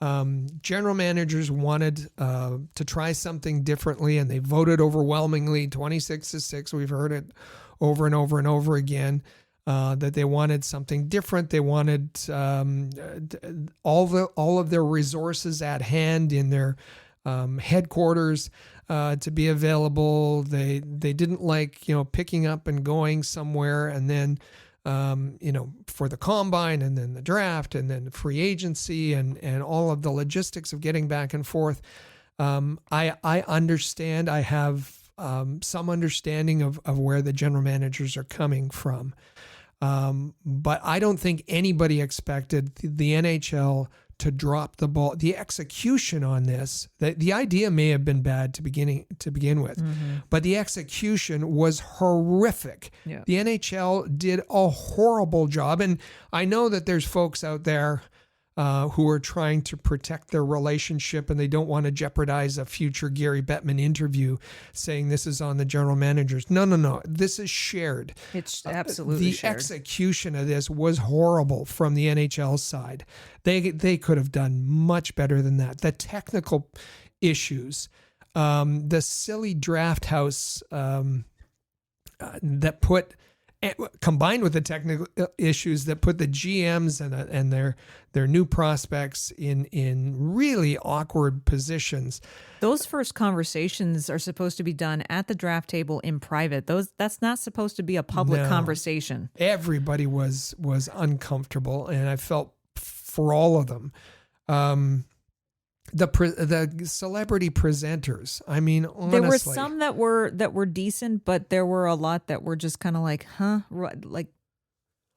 general managers wanted to try something differently, and they voted overwhelmingly 26-6. We've heard it over and over and over again that they wanted something different. They wanted all of their resources at hand in their headquarters to be available. They didn't like picking up and going somewhere and then for the combine and then the draft and then the free agency and all of the logistics of getting back and forth. I understand. I have some understanding of where the general managers are coming from. But I don't think anybody expected the NHL to drop the ball. The execution on this, the idea may have been bad to begin with, but the execution was horrific. Yeah. The NHL did a horrible job. And I know that there's folks out there who are trying to protect their relationship and they don't want to jeopardize a future Gary Bettman interview saying this is on the general managers. No. This is shared. It's absolutely shared. The execution of this was horrible from the NHL side. They could have done much better than that. The technical issues, the silly draft house that put, combined with the technical issues that put the GMs and their new prospects in really awkward positions. Those first conversations are supposed to be done at the draft table in private. That's not supposed to be a public conversation. Everybody was uncomfortable, and I felt for all of them. The celebrity presenters. I mean, honestly, there were some that were decent, but there were a lot that were just kind of like, huh? Like,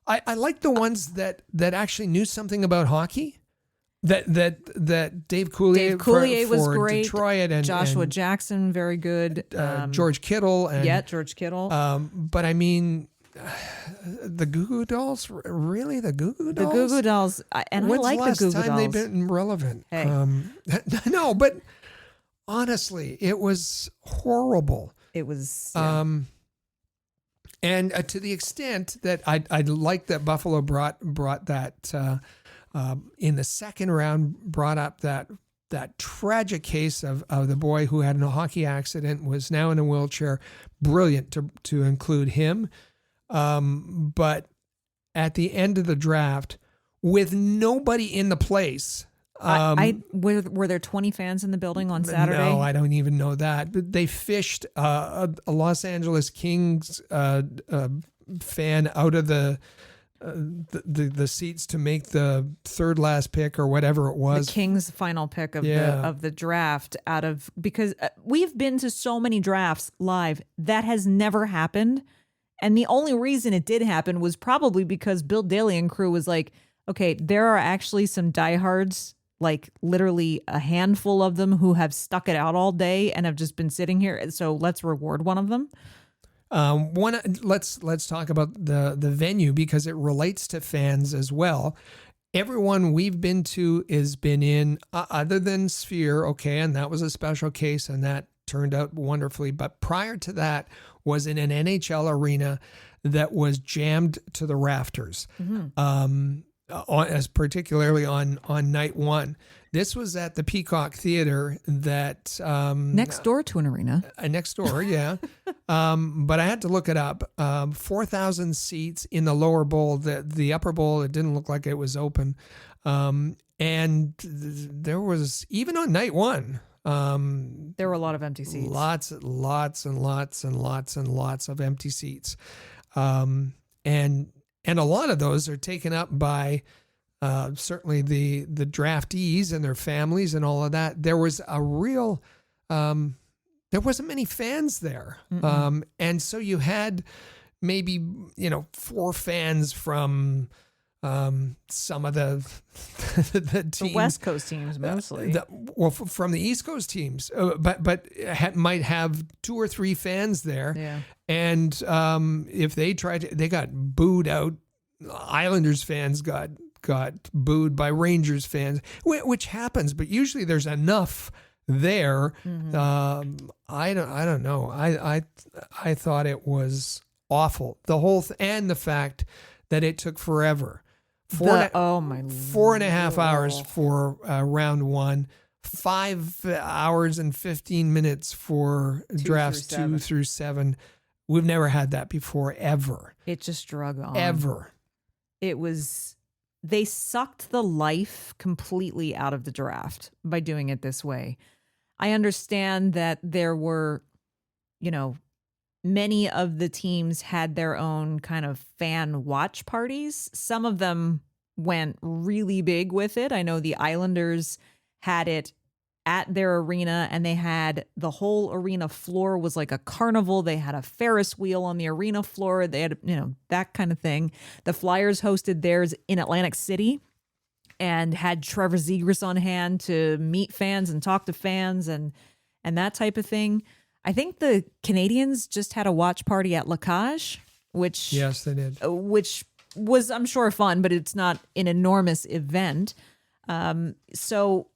I like the ones that actually knew something about hockey. That Dave Coulier was great. Detroit and Joshua and, Jackson, very good. George Kittle and George Kittle. But I mean, the Goo Goo Dolls, really? The Goo Goo Dolls? The Goo Goo Dolls, and When's I like the Goo Goo Dolls. the last time they've been relevant? Hey. No, but honestly, it was horrible. It was. And to the extent that I like that Buffalo brought that in the second round, brought up that tragic case of the boy who had a hockey accident, was now in a wheelchair. Brilliant to include him. But at the end of the draft, with nobody in the place, Were there 20 fans in the building on Saturday? No, I don't even know that. But they fished a Los Angeles Kings fan out of the seats to make the third last pick or whatever it was. The Kings' final pick of Yeah. the draft because we've been to so many drafts live that has never happened. And the only reason it did happen was probably because Bill Daly and crew was like, okay, there are actually some diehards, like literally a handful of them who have stuck it out all day and have just been sitting here. So let's reward one of them. Let's talk about the venue because it relates to fans as well. Everyone we've been to has been in, other than Sphere, okay, and that was a special case and that turned out wonderfully. But prior to that was in an NHL arena that was jammed to the rafters, as particularly on night one. This was at the Peacock Theater that Next door to an arena. next door, yeah. But I had to look it up. 4,000 seats in the lower bowl. The upper bowl, it didn't look like it was open. And there was, even on night one, There were a lot of empty seats. lots and lots of empty seats. And a lot of those are taken up by certainly the draftees and their families and all of that. There was a real, there wasn't many fans there. And so you had maybe, 4 fans from some of the teams. The West Coast teams mostly. From the East Coast teams, but might have 2 or 3 fans there. Yeah. And if they tried to, they got booed out. Islanders fans got booed by Rangers fans, which happens, but usually there's enough there. I don't know. I thought it was awful. The whole and the fact that it took forever. 4.5 hours for round 1, 5 hours and 15 minutes for drafts 2 through 7. We've never had that before, ever. It just drug on. Ever. They sucked the life completely out of the draft by doing it this way. I understand that there were, many of the teams had their own kind of fan watch parties. Some of them went really big with it. I know the Islanders had it at their arena, and they had the whole arena floor was like a carnival. They had a Ferris wheel on the arena floor. They had, that kind of thing. The Flyers hosted theirs in Atlantic City and had Trevor Zegras on hand to meet fans and talk to fans and that type of thing. I think the Canadiens just had a watch party at La Cage, which yes, they did. Which was, I'm sure, fun, but it's not an enormous event. So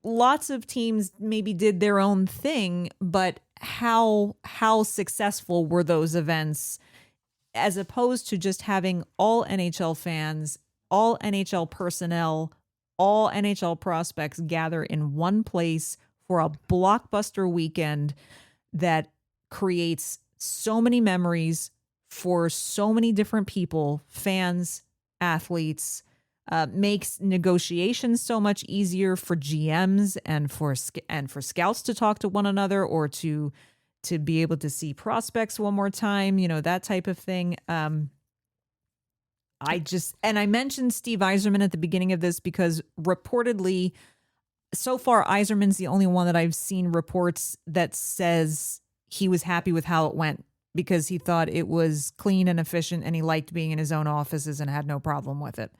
lots of teams maybe did their own thing, but how successful were those events as opposed to just having all NHL fans, all NHL personnel, all NHL prospects gather in one place for a blockbuster weekend that creates so many memories for so many different people, fans, athletes, makes negotiations so much easier for GMs and for scouts to talk to one another or to be able to see prospects one more time, that type of thing. I mentioned Steve Yzerman at the beginning of this because reportedly, so far, Yzerman's the only one that I've seen reports that says he was happy with how it went because he thought it was clean and efficient and he liked being in his own offices and had no problem with it.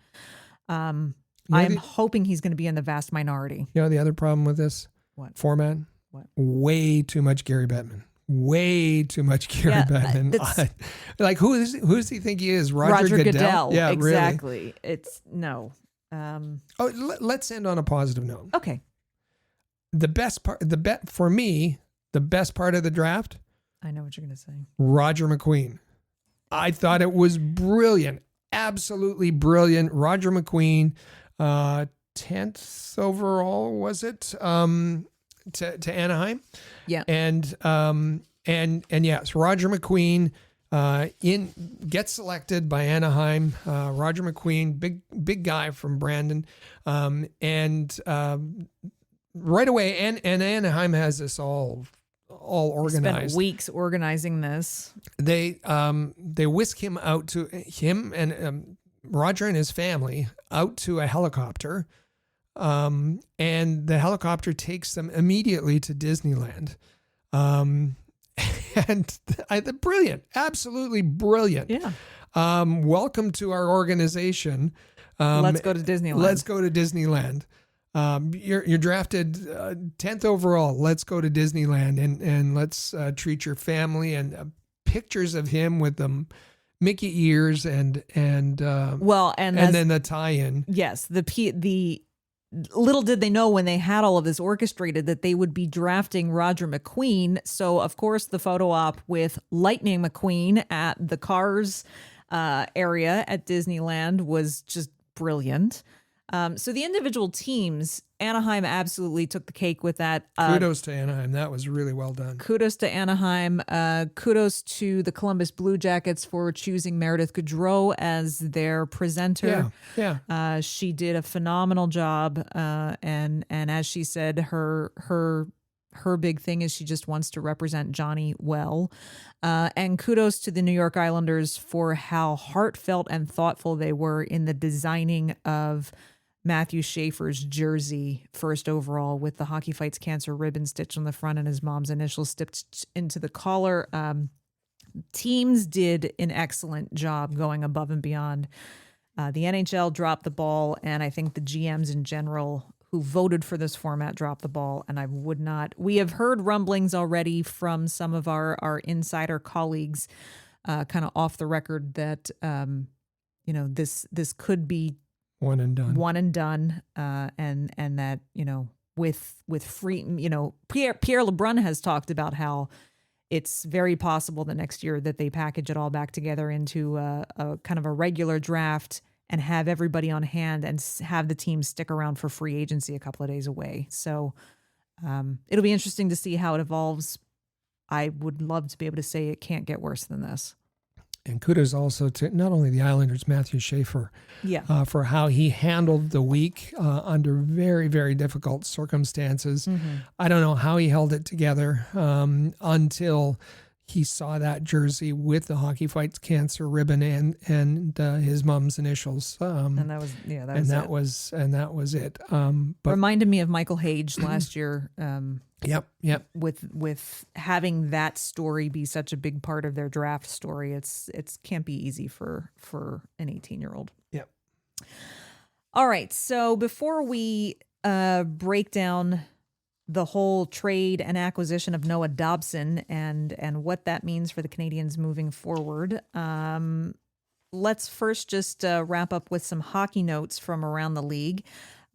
I'm hoping he's going to be in the vast minority. The other problem with this format? What? Way too much Gary Bettman. Way too much Gary Bettman. Like who does he think he is? Roger Goodell? Yeah, exactly. Really. It's no. Let's end on a positive note. Okay. The best part of the draft. I know what you're going to say. Roger McQueen. I thought it was brilliant. Absolutely brilliant. Roger McQueen, 10th overall, was it? To Anaheim. Yeah. And yes, Roger McQueen gets selected by Anaheim. Roger McQueen, big guy from Brandon, and right away, and Anaheim has this all organized. Spent weeks organizing this. They whisk him out to him and Roger and his family out to a helicopter, and the helicopter takes them immediately to Disneyland. And brilliant, absolutely brilliant. Yeah. Welcome to our organization. Let's go to Disneyland. Let's go to Disneyland. You're drafted 10th overall. Let's go to Disneyland and let's treat your family, and pictures of him with the Mickey ears and then the tie-in. Yes, the little did they know when they had all of this orchestrated that they would be drafting Roger McQueen. So, of course, the photo op with Lightning McQueen at the Cars area at Disneyland was just brilliant. So the individual teams, Anaheim absolutely took the cake with that. Kudos to Anaheim. That was really well done. Kudos to Anaheim. Kudos to the Columbus Blue Jackets for choosing Meredith Gaudreau as their presenter. Yeah. She did a phenomenal job. And as she said, her big thing is she just wants to represent Johnny well. And kudos to the New York Islanders for how heartfelt and thoughtful they were in the designing of Matthew Schaefer's jersey, first overall, with the Hockey Fights Cancer ribbon stitched on the front and his mom's initials stitched into the collar. Teams did an excellent job going above and beyond. The NHL dropped the ball, and I think the GMs in general who voted for this format dropped the ball, and we have heard rumblings already from some of our insider colleagues kind of off the record that, this could be one and done. And that, with free, Pierre LeBrun has talked about how it's very possible that next year that they package it all back together into a kind of a regular draft and have everybody on hand and have the team stick around for free agency a couple of days away. So it'll be interesting to see how it evolves. I would love to be able to say it can't get worse than this. And kudos also to not only the Islanders, Matthew Schaefer, for how he handled the week under very, very difficult circumstances. Mm-hmm. I don't know how he held it together until he saw that jersey with the Hockey Fights Cancer ribbon and his mom's initials. And that was it. But reminded me of Michael Hage last year. Yep. With having that story be such a big part of their draft story, it's can't be easy for an 18-year-old. Yep. All right. So before we break down the whole trade and acquisition of Noah Dobson and what that means for the Canadiens moving forward, let's first just wrap up with some hockey notes from around the league.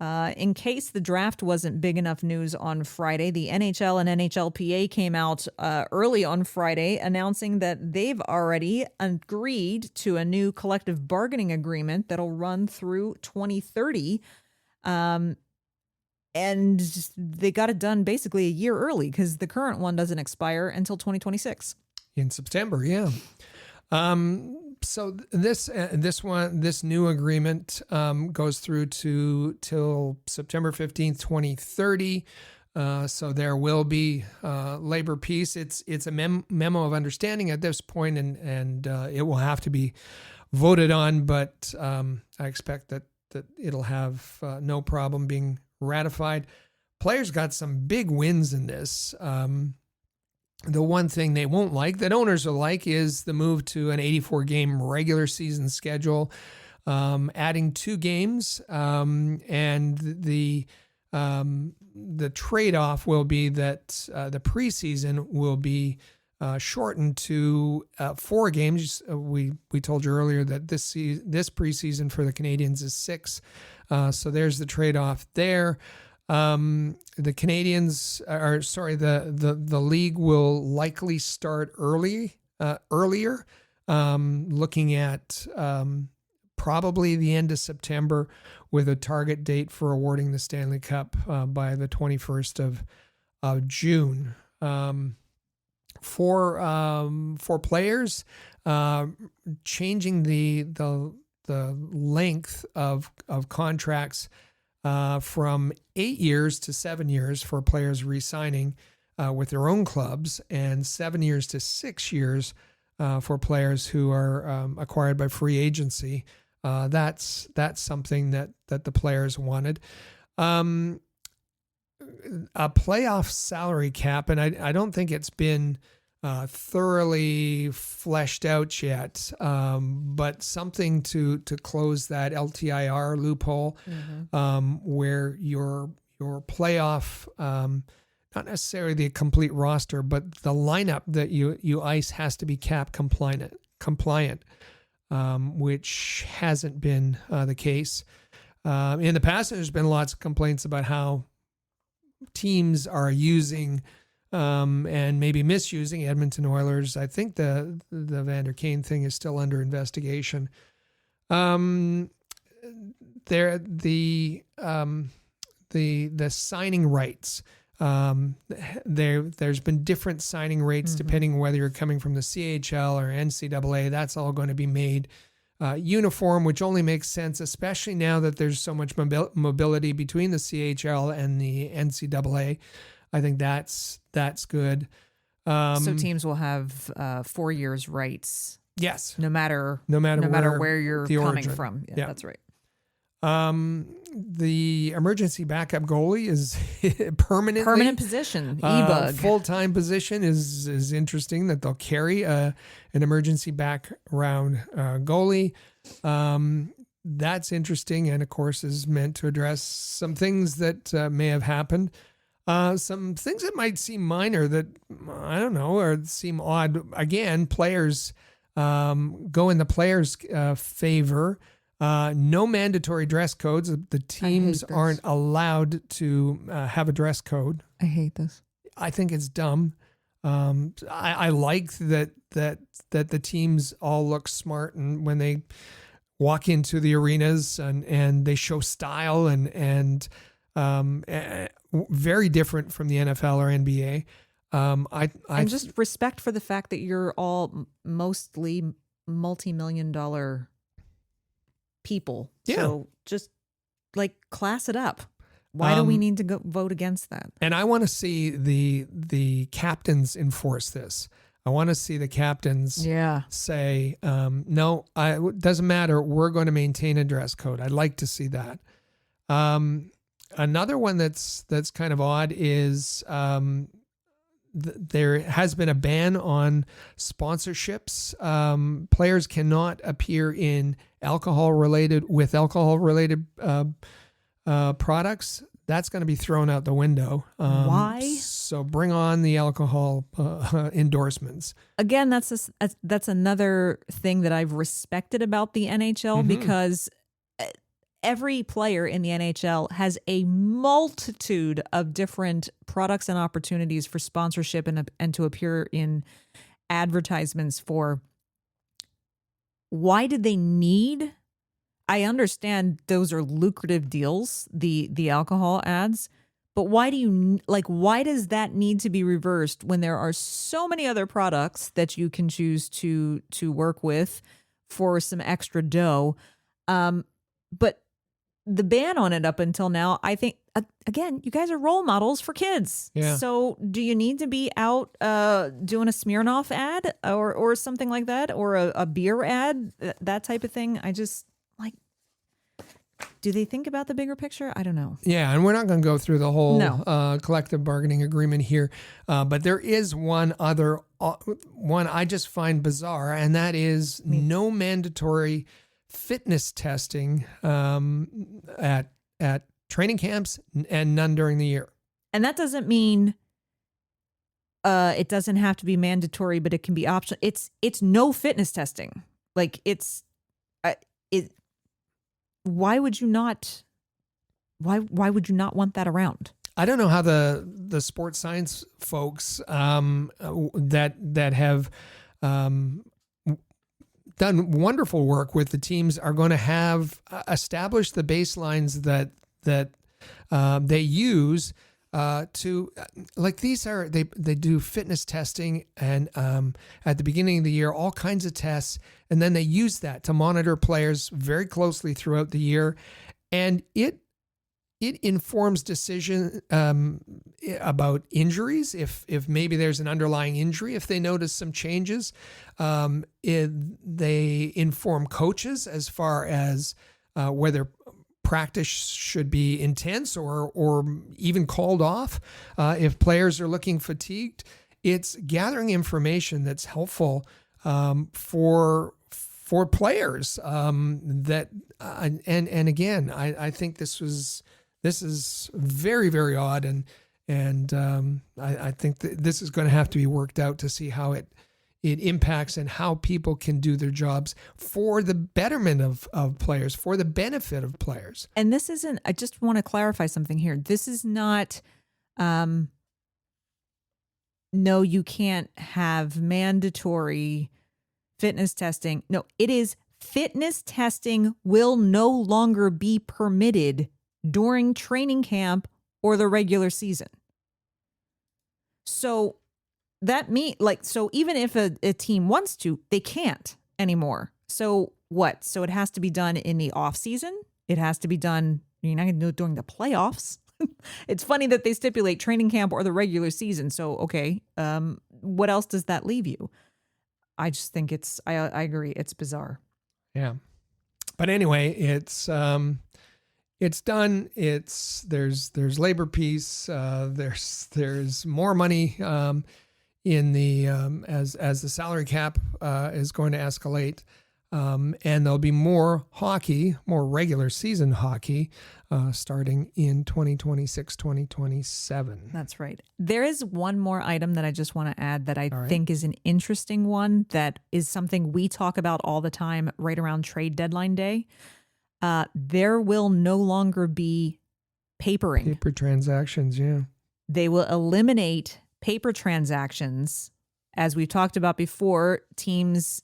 In case the draft wasn't big enough news on Friday, the NHL and NHLPA came out early on Friday announcing that they've already agreed to a new collective bargaining agreement that'll run through 2030. And they got it done basically a year early because the current one doesn't expire until 2026. In September, yeah. So this new agreement goes through till September 15th, 2030. So there will be labor peace. It's a memo of understanding at this point, and it will have to be voted on. But I expect that it'll have no problem being ratified. Players got some big wins in this. The one thing they won't like, that owners will like, is the move to an 84-game regular season schedule, adding 2 games, and the trade-off will be that the preseason will be shortened to 4 games. We told you earlier that this preseason for the Canadiens is 6, so there's the trade-off there. The Canadiens, the league will likely start earlier, looking at probably the end of September, with a target date for awarding the Stanley Cup by the 21st of June. for players, changing the length of contracts from 8 years to 7 years for players re-signing with their own clubs, and 7 years to 6 years for players who are acquired by free agency. That's something that the players wanted. A playoff salary cap, and I don't think it's been thoroughly fleshed out yet, but something to close that LTIR loophole, where your playoff, not necessarily the complete roster, but the lineup that you ice has to be cap compliant, which hasn't been the case. In the past, there's been lots of complaints about how teams are using and maybe misusing Edmonton Oilers. I think the Vander Kane thing is still under investigation. The signing rights. There's been different signing rates depending whether you're coming from the CHL or NCAA. That's all going to be made uniform, which only makes sense, especially now that there's so much mobility between the CHL and the NCAA. I think that's good. So teams will have 4 years rights. Yes, no matter where you're coming origin. from. Yeah, that's right. The emergency backup goalie is permanent position. E-bug. Full-time position is interesting that they'll carry an emergency background goalie. That's interesting, and of course is meant to address some things that may have happened. Some things that might seem minor that I don't know or seem odd. Again, players go in the players' favor. No mandatory dress codes. The teams aren't allowed to have a dress code. I hate this. I think it's dumb. I like that the teams all look smart, and when they walk into the arenas and they show style and very different from the NFL or NBA. And just respect for the fact that you're all mostly multi-million-dollar people. Yeah. So just like class it up. Why do we need to go vote against that? And I want to see the captains enforce this. I want to see the captains say, no, it doesn't matter. We're going to maintain a dress code. I'd like to see that. Another one that's kind of odd is there has been a ban on sponsorships. Players cannot appear in alcohol-related products. That's going to be thrown out the window. Why? So bring on the alcohol endorsements. Again, that's another thing that I've respected about the NHL because every player in the NHL has a multitude of different products and opportunities for sponsorship and to appear in advertisements for. Why did they need? I understand those are lucrative deals, the alcohol ads, but why does that need to be reversed when there are so many other products that you can choose to work with for some extra dough? But the ban on it up until now, I think, again, you guys are role models for kids. Yeah. So do you need to be out doing a Smirnoff ad or something like that, or a beer ad, that type of thing? I just, do they think about the bigger picture? I don't know. Yeah, and we're not going to go through the whole collective bargaining agreement here, but there is one other one I just find bizarre, and that is no mandatory fitness testing at training camps and none during the year. And that doesn't mean it doesn't have to be mandatory, but it can be optional. It's no fitness testing. Why would you not? Why would you not want that around? I don't know how the sports science folks that have done wonderful work with the teams are going to have established the baselines that they use to like these are they do fitness testing and at the beginning of the year all kinds of tests, and then they use that to monitor players very closely throughout the year, and it informs decision about injuries if maybe there's an underlying injury, if they notice some changes. They inform coaches as far as whether practice should be intense or even called off if players are looking fatigued. It's gathering information that's helpful for players. That and again, I think this is very, very odd, and I think that this is going to have to be worked out to see how it impacts and how people can do their jobs for the betterment of players, for the benefit of players. And this isn't, I just want to clarify something here. This is not, no, you can't have mandatory fitness testing. No, it is fitness testing will no longer be permitted during training camp or the regular season. So that means, so even if a team wants to, they can't anymore. So what? So it has to be done in the off season. It has to be done, you're not going to do it during the playoffs. It's funny that they stipulate training camp or the regular season. So, okay, what else does that leave you? I just think I agree. It's bizarre. Yeah. But anyway, it's done. There's labor peace. There's more money in the as the salary cap is going to escalate, and there'll be more hockey, more regular season hockey, starting in 2026-2027. That's right. There is one more item that I just want to add that I think is an interesting one, that is something we talk about all the time right around trade deadline day. There will no longer be papering. Paper transactions, yeah. They will eliminate paper transactions. As we've talked about before, teams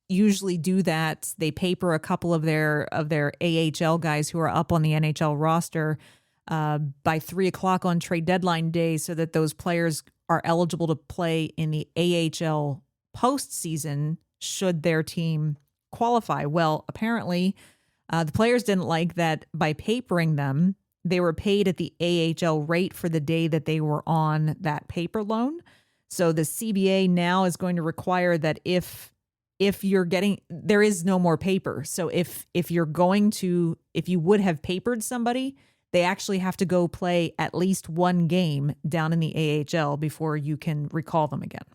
usually do that. They paper a couple of their AHL guys who are up on the NHL roster by 3:00 on trade deadline day, so that those players are eligible to play in the AHL postseason should their team qualify. Well, apparently the players didn't like that by papering them. They were paid at the AHL rate for the day that they were on that paper loan. So the CBA now is going to require that if you're getting, there is no more paper. So if you would have papered somebody, they actually have to go play at least one game down in the AHL before you can recall them again.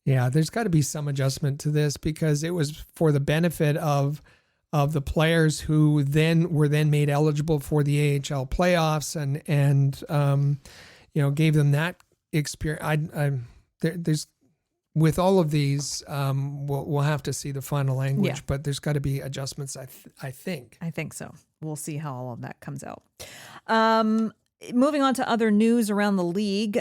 Yeah, there's got to be some adjustment to this, because it was for the benefit of the players who were made eligible for the AHL playoffs and gave them that experience. There's with all of these, we'll have to see the final language, but there's got to be adjustments. I think. I think so. We'll see how all of that comes out. Moving on to other news around the league.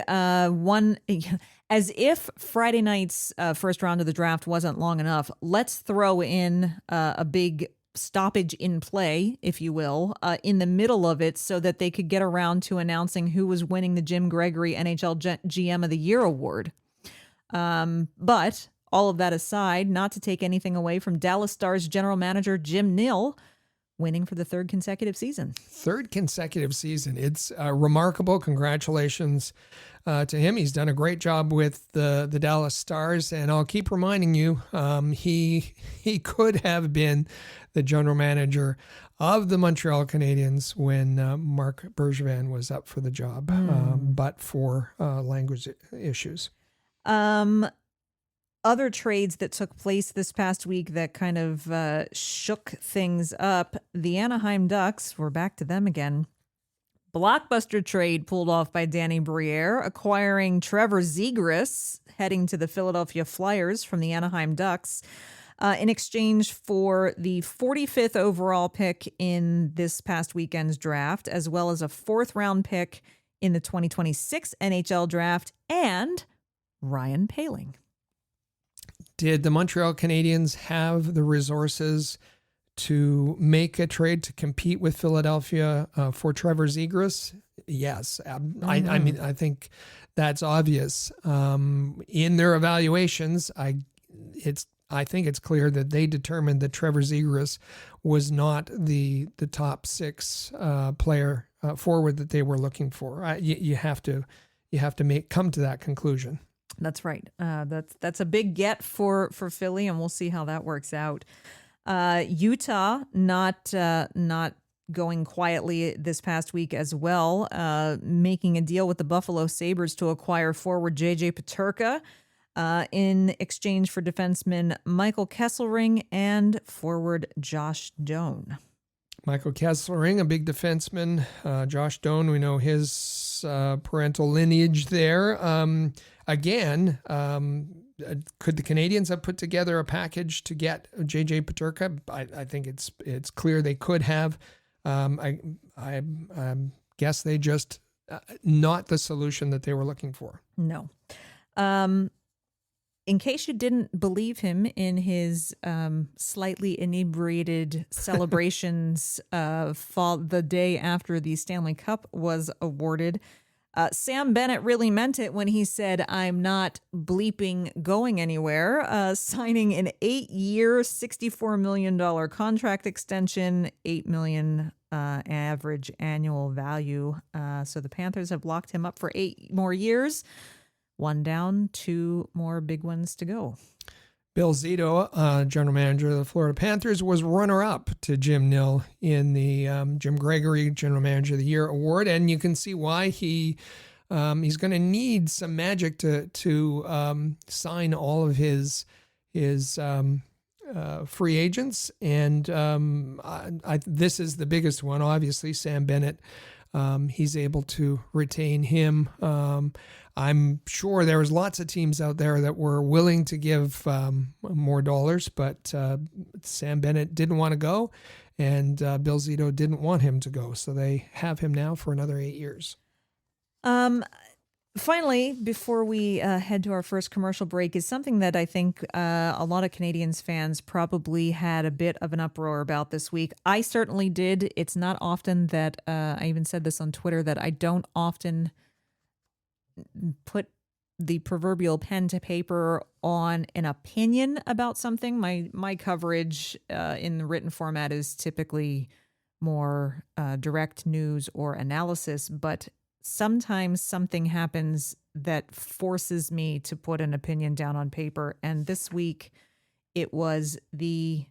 As if Friday night's first round of the draft wasn't long enough, let's throw in a big stoppage in play, if you will, in the middle of it, so that they could get around to announcing who was winning the Jim Gregory NHL GM of the Year award. But all of that aside, not to take anything away from Dallas Stars general manager Jim Nill winning for the third consecutive season. It's remarkable. Congratulations to him. He's done a great job with the Dallas Stars, and I'll keep reminding you, he could have been the general manager of the Montreal Canadiens when Marc Bergevin was up for the job, but for language issues. Other trades that took place this past week that kind of shook things up. The Anaheim Ducks, we're back to them again. Blockbuster trade pulled off by Danny Briere, acquiring Trevor Zegras, heading to the Philadelphia Flyers from the Anaheim Ducks, in exchange for the 45th overall pick in this past weekend's draft, as well as a 4th round pick in the 2026 NHL draft, and Ryan Poehling. Did the Montreal Canadiens have the resources to make a trade to compete with Philadelphia for Trevor Zegras? yes. I mean, I think that's obvious. In their evaluations, I think it's clear that they determined that Trevor Zegras was not the top six player forward that they were looking for. You have to come to that conclusion. That's right. That's a big get for Philly, and we'll see how that works out. Utah not going quietly this past week as well, making a deal with the Buffalo Sabres to acquire forward J.J. Peterka in exchange for defenseman Michael Kesselring and forward Josh Doan. Michael Kesselring, a big defenseman. Josh Doan, we know his parental lineage there. Again, could the Canadiens have put together a package to get J.J. Peterka? I think it's clear they could have. I guess they just not the solution that they were looking for. No. In case you didn't believe him in his slightly inebriated celebrations the day after the Stanley Cup was awarded, Sam Bennett really meant it when he said, "I'm not bleeping going anywhere," signing an 8-year, $64 million contract extension, $8 million average annual value. So the Panthers have locked him up for 8 more years. 1 down, 2 more big ones to go. Bill Zito, general manager of the Florida Panthers, was runner-up to Jim Nill in the Jim Gregory General Manager of the Year award, and you can see why he's going to need some magic to sign all of his free agents, and this is the biggest one. Obviously, Sam Bennett. He's able to retain him. I'm sure there was lots of teams out there that were willing to give more dollars, but Sam Bennett didn't want to go, and Bill Zito didn't want him to go. So they have him now for another 8 years. Finally, before we head to our first commercial break, is something that I think a lot of Canadiens fans probably had a bit of an uproar about this week. I certainly did. It's not often that, I even said this on Twitter, that I don't often put the proverbial pen to paper on an opinion about something. My coverage in the written format is typically more direct news or analysis, but sometimes something happens that forces me to put an opinion down on paper. And this week it was and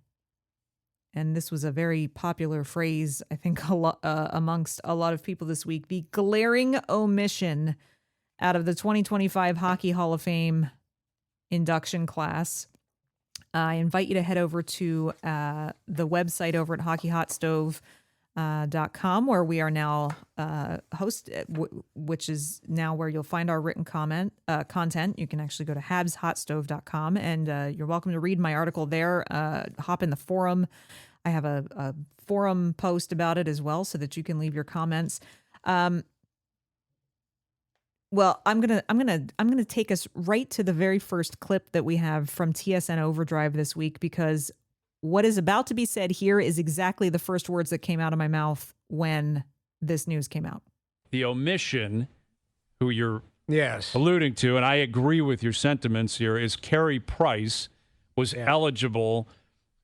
this was a very popular phrase, I think, amongst a lot of people this week, the glaring omission out of the 2025 Hockey Hall of Fame induction class. I invite you to head over to the website over at hockeyhotstove.com, where we are now which is now where you'll find our written content. You can actually go to habshotstove.com, and you're welcome to read my article there. Hop in the forum. I have a forum post about it as well, so that you can leave your comments. Well, I'm gonna take us right to the very first clip that we have from TSN Overdrive this week, because what is about to be said here is exactly the first words that came out of my mouth when this news came out. The omission, who you're alluding to, and I agree with your sentiments here, is Carey Price was eligible.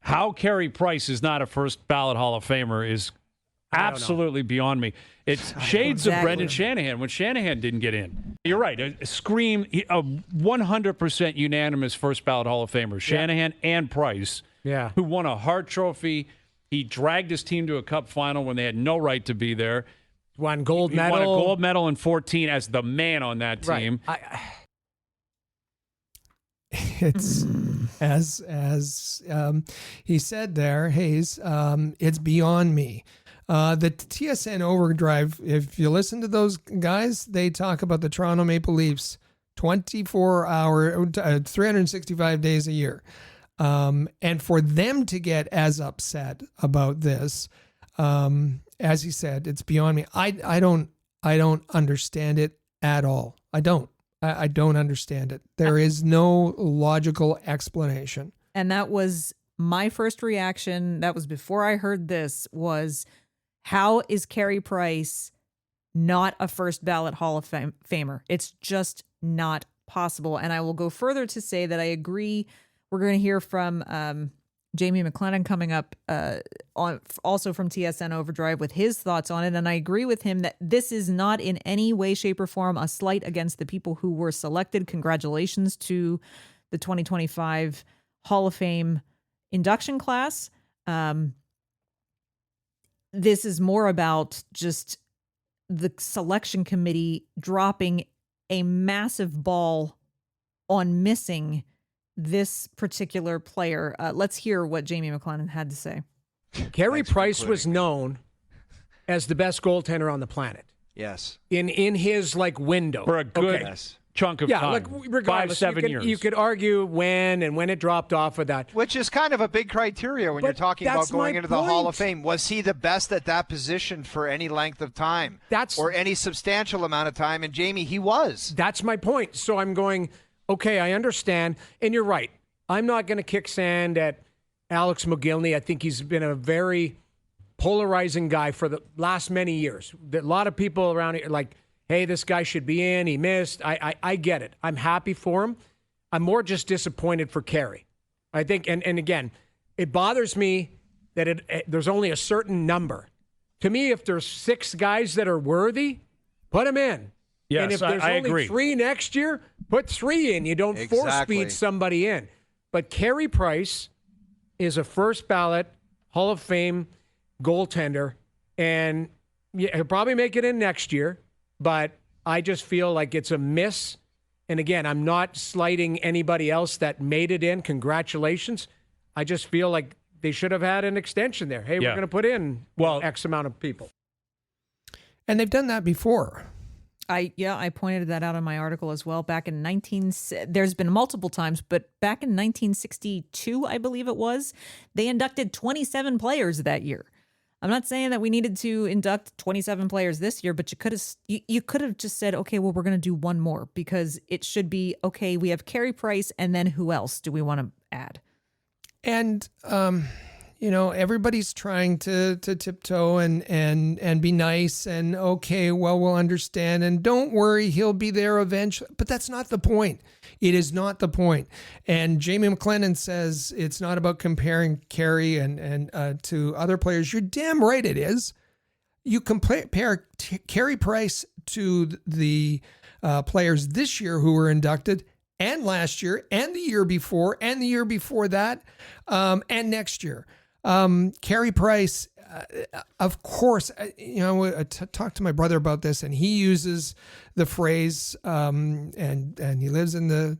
How Carey Price is not a first ballot Hall of Famer is absolutely beyond me. It's shades of Brendan Shanahan when Shanahan didn't get in. You're right. A 100% unanimous first ballot Hall of Famers, Shanahan and Price, who won a Hart Trophy. He dragged his team to a Cup final when they had no right to be there. Won gold medal. He won a gold medal in 2014 as the man on that team. Right. It's as he said there, Hayes. It's beyond me. The TSN Overdrive, if you listen to those guys, they talk about the Toronto Maple Leafs 365 days a year. And for them to get as upset about this, as he said, it's beyond me. I don't understand it at all. I don't understand it. There is no logical explanation. And that was my first reaction. That was before I heard this, was, how is Carey Price not a first ballot Hall of Famer. It's just not possible. And I will go further to say that I agree. We're going to hear from Jamie McLennan coming up also from TSN Overdrive with his thoughts on it. And I agree with him that this is not in any way, shape, or form a slight against the people who were selected. Congratulations to the 2025 Hall of Fame induction class. This is more about just the selection committee dropping a massive ball on missing this particular player. Let's hear what Jamie McLennan had to say. Carey Price was known as the best goaltender on the planet. Yes. In his window. For a good chunk of time. Regardless, 5-7 years. You could argue when it dropped off of that. Which is kind of a big criteria when you're talking about going into the Hall of Fame. Was he the best at that position for any length of time? Or any substantial amount of time? And Jamie, he was. That's my point. So I'm going, okay, I understand. And you're right. I'm not going to kick sand at Alex Mogilny. I think he's been a very polarizing guy for the last many years. A lot of people around here are like, hey, this guy should be in. He missed. I get it. I'm happy for him. I'm more just disappointed for Carey. I think, and again, it bothers me that there's only a certain number. To me, if there's 6 guys that are worthy, put them in. Yes, and if there's I only agree. 3 next year, put 3 in. You don't force feed somebody in. But Carey Price is a first ballot Hall of Fame goaltender, and he'll probably make it in next year. But I just feel like it's a miss. And again, I'm not slighting anybody else that made it in. Congratulations. I just feel like they should have had an extension there. Hey, we're going to put in X amount of people. And they've done that before. I pointed that out in my article as well. Back in there's been multiple times, but back in 1962, I believe it was, they inducted 27 players that year. I'm not saying that we needed to induct 27 players this year, but you could have just said, okay, well, we're going to do one more, because it should be, okay, we have Carey Price, and then who else do we want to add? And, everybody's trying to tiptoe and be nice and, okay, well, we'll understand. And don't worry, he'll be there eventually. But that's not the point. It is not the point. And Jamie McLennan says it's not about comparing Carey and to other players. You're damn right it is. You compare Carey Price to the players this year who were inducted, and last year, and the year before, and the year before that, and next year. Carey Price, of course, I talked to my brother about this, and he uses the phrase, and he lives in the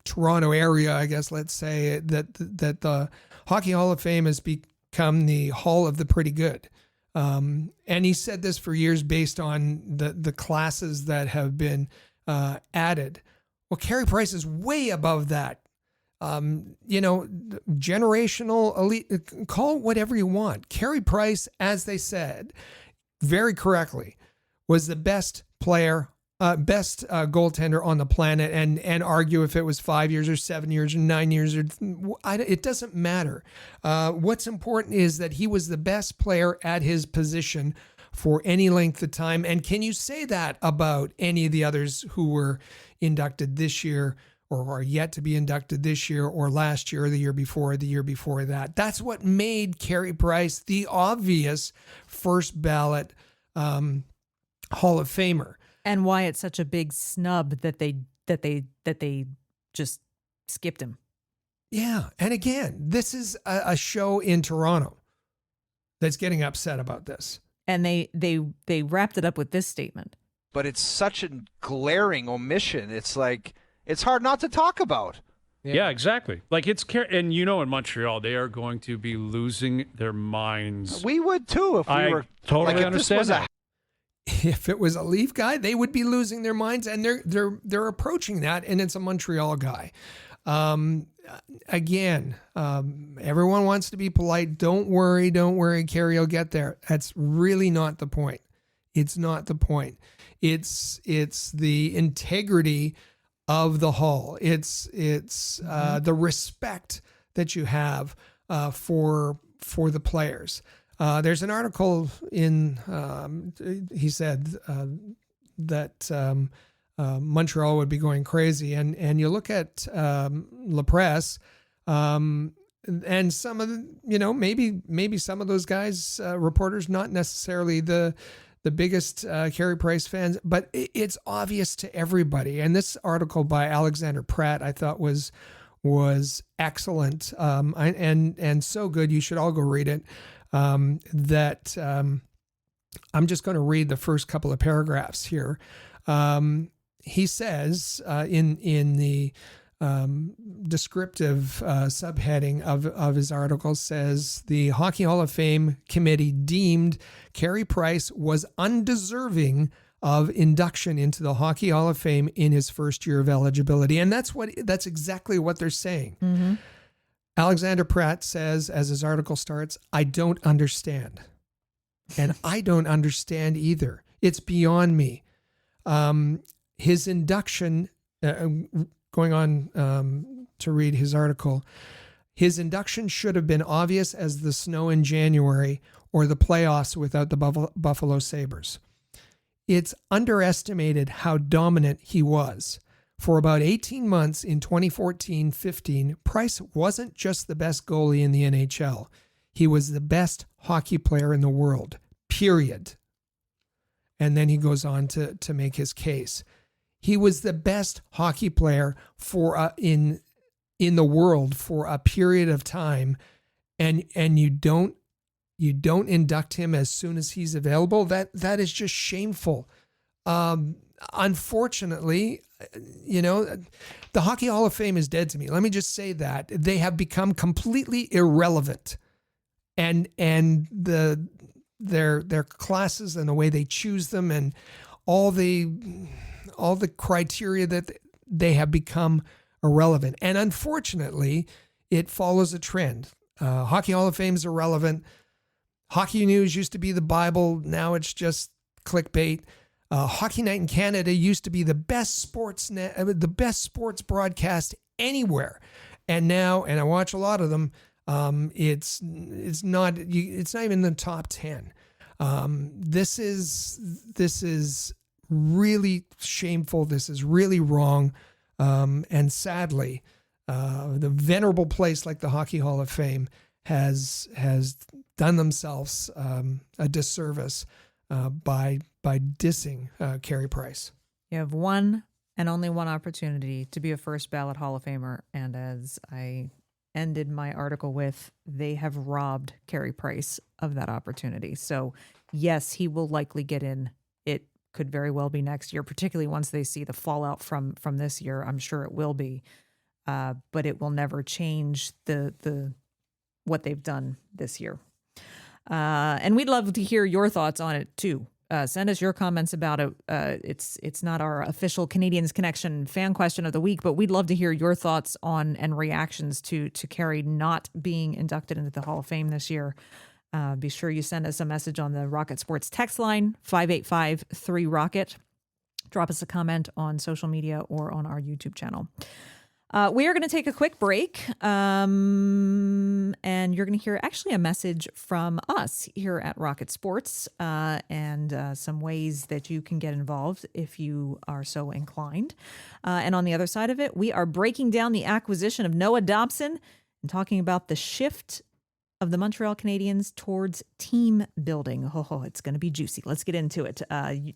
Toronto area, I guess. Let's say that the Hockey Hall of Fame has become the Hall of the Pretty Good, and he said this for years based on the classes that have been added. Well, Carey Price is way above that. Generational elite, call it whatever you want. Carey Price, as they said very correctly, was the best player, best goaltender on the planet, and argue if it was 5 years or 7 years or 9 years, it doesn't matter. What's important is that he was the best player at his position for any length of time. And can you say that about any of the others who were inducted this year, or are yet to be inducted this year, or last year, or the year before that? That's what made Carey Price the obvious first ballot Hall of Famer, and why it's such a big snub that they just skipped him. Yeah, and again, this is a show in Toronto that's getting upset about this, and they wrapped it up with this statement. But it's such a glaring omission. It's like, it's hard not to talk about. Yeah, exactly. Like and in Montreal, they are going to be losing their minds. We would too if we were. Totally understand that. If it was a Leaf guy, they would be losing their minds, and they're approaching that, and it's a Montreal guy. Again, everyone wants to be polite. Don't worry, Carey will get there. That's really not the point. It's not the point. It's the integrity of the Hall. It's the respect that you have for the players. There's an article in, he said that Montreal would be going crazy. And you look at La Presse, and some of the, maybe some of those guys, reporters, not necessarily the biggest Carey Price fans, but it's obvious to everybody. And this article by Alexander Pratt, I thought was excellent, and so good. You should all go read it. I'm just going to read the first couple of paragraphs here. He says in the descriptive subheading of his article, says the Hockey Hall of Fame committee deemed Carey Price was undeserving of induction into the Hockey Hall of Fame in his first year of eligibility. And that's exactly what they're saying. Mm-hmm. Alexander Pratt says, as his article starts, "I don't understand." And I don't understand either. It's beyond me. His induction, going on to read his article, his induction should have been obvious as the snow in January or the playoffs without the Buffalo Sabres. It's underestimated how dominant he was. For about 18 months in 2014-15, Price wasn't just the best goalie in the NHL. He was the best hockey player in the world, period. And then he goes on to make his case. He was the best hockey player in the world for a period of time, and you don't induct him as soon as he's available. That is just shameful. Unfortunately, the Hockey Hall of Fame is dead to me. Let me just say that. They have become completely irrelevant, and their classes and the way they choose them and all the criteria that they have become irrelevant. And unfortunately, it follows a trend. Hockey Hall of Fame is irrelevant. Hockey News used to be the Bible. Now it's just clickbait. Hockey Night in Canada used to be the best sports broadcast anywhere. And now, and I watch a lot of them, it's not even in the top 10. This is really shameful. This is really wrong. And sadly, the venerable place like the Hockey Hall of Fame has done themselves a disservice by dissing Carey Price. You have one and only one opportunity to be a first ballot Hall of Famer, and as I ended my article with, they have robbed Carey Price of that opportunity. So yes, he will likely get in. It could very well be next year, particularly once they see the fallout from this year. I'm sure it will be, but it will never change the what they've done this year. And we'd love to hear your thoughts on it too. Send us your comments about it. It's not our official Canadiens Connection fan question of the week, but we'd love to hear your thoughts on and reactions to Carey not being inducted into the Hall of Fame this year. Be sure you send us a message on the Rocket Sports text line, 585-3ROCKET. Drop us a comment on social media or on our YouTube channel. We are going to take a quick break, and you're going to hear actually a message from us here at Rocket Sports, and some ways that you can get involved if you are so inclined. And on the other side of it, we are breaking down the acquisition of Noah Dobson and talking about the shift of the Montreal Canadiens towards team building. It's going to be juicy. Let's get into it.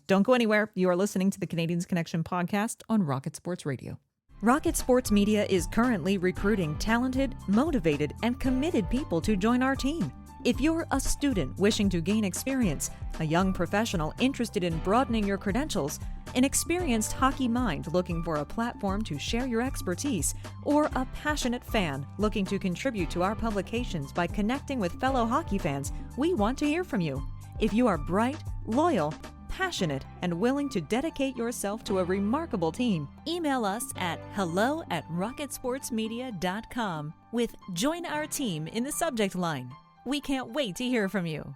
Don't go anywhere. You are listening to the Canadiens Connection podcast on Rocket Sports Radio. Rocket Sports Media is currently recruiting talented, motivated, and committed people to join our team. If you're a student wishing to gain experience, a young professional interested in broadening your credentials, an experienced hockey mind looking for a platform to share your expertise, or a passionate fan looking to contribute to our publications by connecting with fellow hockey fans, we want to hear from you. If you are bright, loyal, passionate, and willing to dedicate yourself to a remarkable team, email us at hello@rocketsportsmedia.com with "Join our team" in the subject line. We can't wait to hear from you.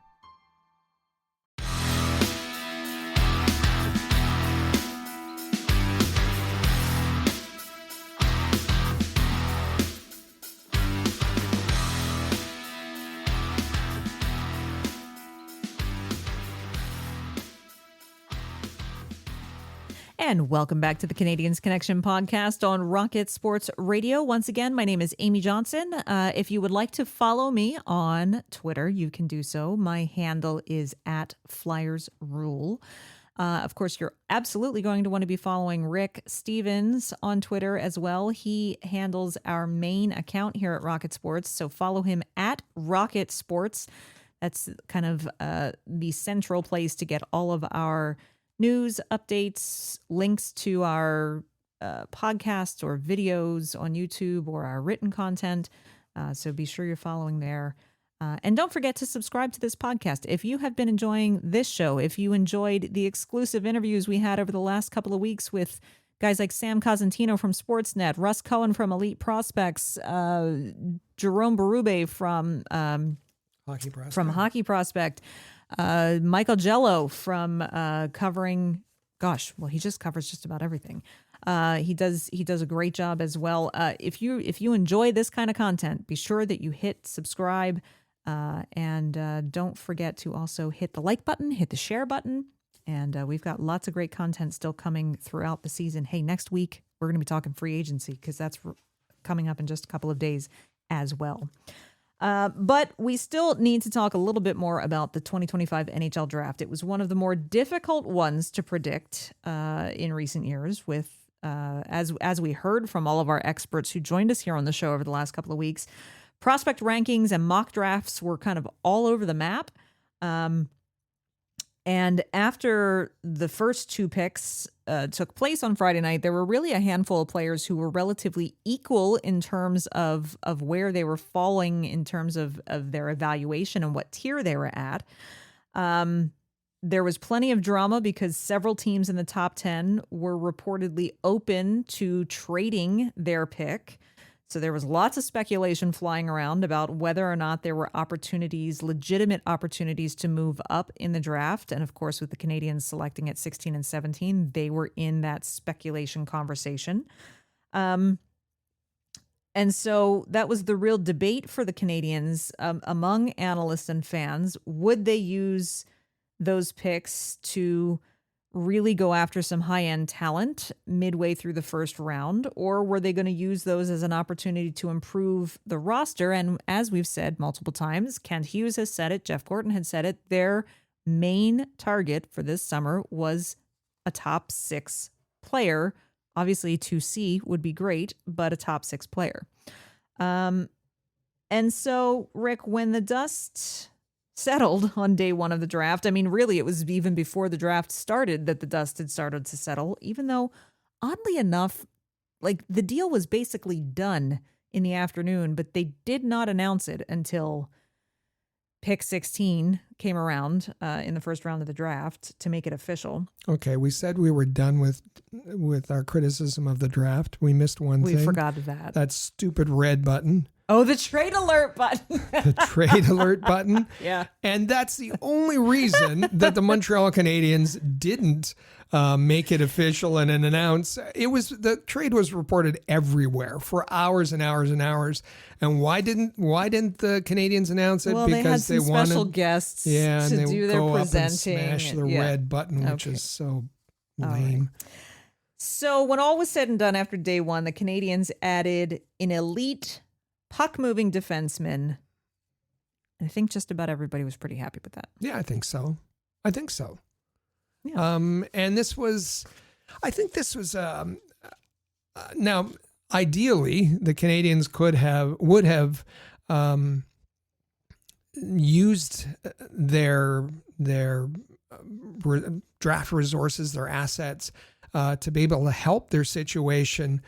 And welcome back to the Canadiens Connection podcast on Rocket Sports Radio. Once again, my name is Amy Johnson. If you would like to follow me on Twitter, you can do so. My handle is @FlyersRule. Of course, you're absolutely going to want to be following Rick Stevens on Twitter as well. He handles our main account here at Rocket Sports, so follow him @Rocket Sports. That's kind of the central place to get all of our news, updates, links to our podcasts or videos on YouTube or our written content. So be sure you're following there. And don't forget to subscribe to this podcast. If you have been enjoying this show, if you enjoyed the exclusive interviews we had over the last couple of weeks with guys like Sam Cosentino from Sportsnet, Russ Cohen from Elite Prospects, Jerome Berube from Hockey Prospect, Michael Jello from covering, he just covers just about everything. He does a great job as well. If you enjoy this kind of content, be sure that you hit subscribe, and don't forget to also hit the like button, hit the share button, and we've got lots of great content still coming throughout the season. Hey, next week we're going to be talking free agency because that's coming up in just a couple of days as well. But we still need to talk a little bit more about the 2025 NHL Draft. It was one of the more difficult ones to predict in recent years with, as we heard from all of our experts who joined us here on the show over the last couple of weeks, prospect rankings and mock drafts were kind of all over the map. And after the first two picks took place on Friday night, there were really a handful of players who were relatively equal in terms of where they were falling in terms of their evaluation and what tier they were at. There was plenty of drama because several teams in the top 10 were reportedly open to trading their pick. So there was lots of speculation flying around about whether or not there were legitimate opportunities to move up in the draft. And of course, with the Canadiens selecting at 16 and 17, they were in that speculation conversation. And so that was the real debate for the Canadiens among analysts and fans. Would they use those picks to really go after some high-end talent midway through the first round, or were they going to use those as an opportunity to improve the roster? And as we've said multiple times, Kent Hughes has said it, Jeff Gorton had said it, their main target for this summer was a top 6 player. Obviously, 2C would be great, but a top 6 player. And so, Rick, when the dust settled on day one of the draft. I mean, really, it was even before the draft started that the dust had started to settle, even though, oddly enough, like the deal was basically done in the afternoon, but they did not announce it until pick 16 came around in the first round of the draft to make it official. Okay, we said we were done with our criticism of the draft. We missed one thing. We forgot that. That stupid red button. Oh, the trade alert button. The trade alert button. Yeah. And that's the only reason that the Montreal Canadiens didn't make it official and announce. The trade was reported everywhere for hours and hours and hours. And why didn't the Canadiens announce it? Well, because they had some special guests to do their presenting. Smash the red button, which is so lame. Right. So when all was said and done after day one, the Canadiens added an elite puck-moving defenseman. I think just about everybody was pretty happy with that. Yeah, I think so. Yeah. And I think this was now ideally the Canadiens would have used their draft resources, their assets, to be able to help their situation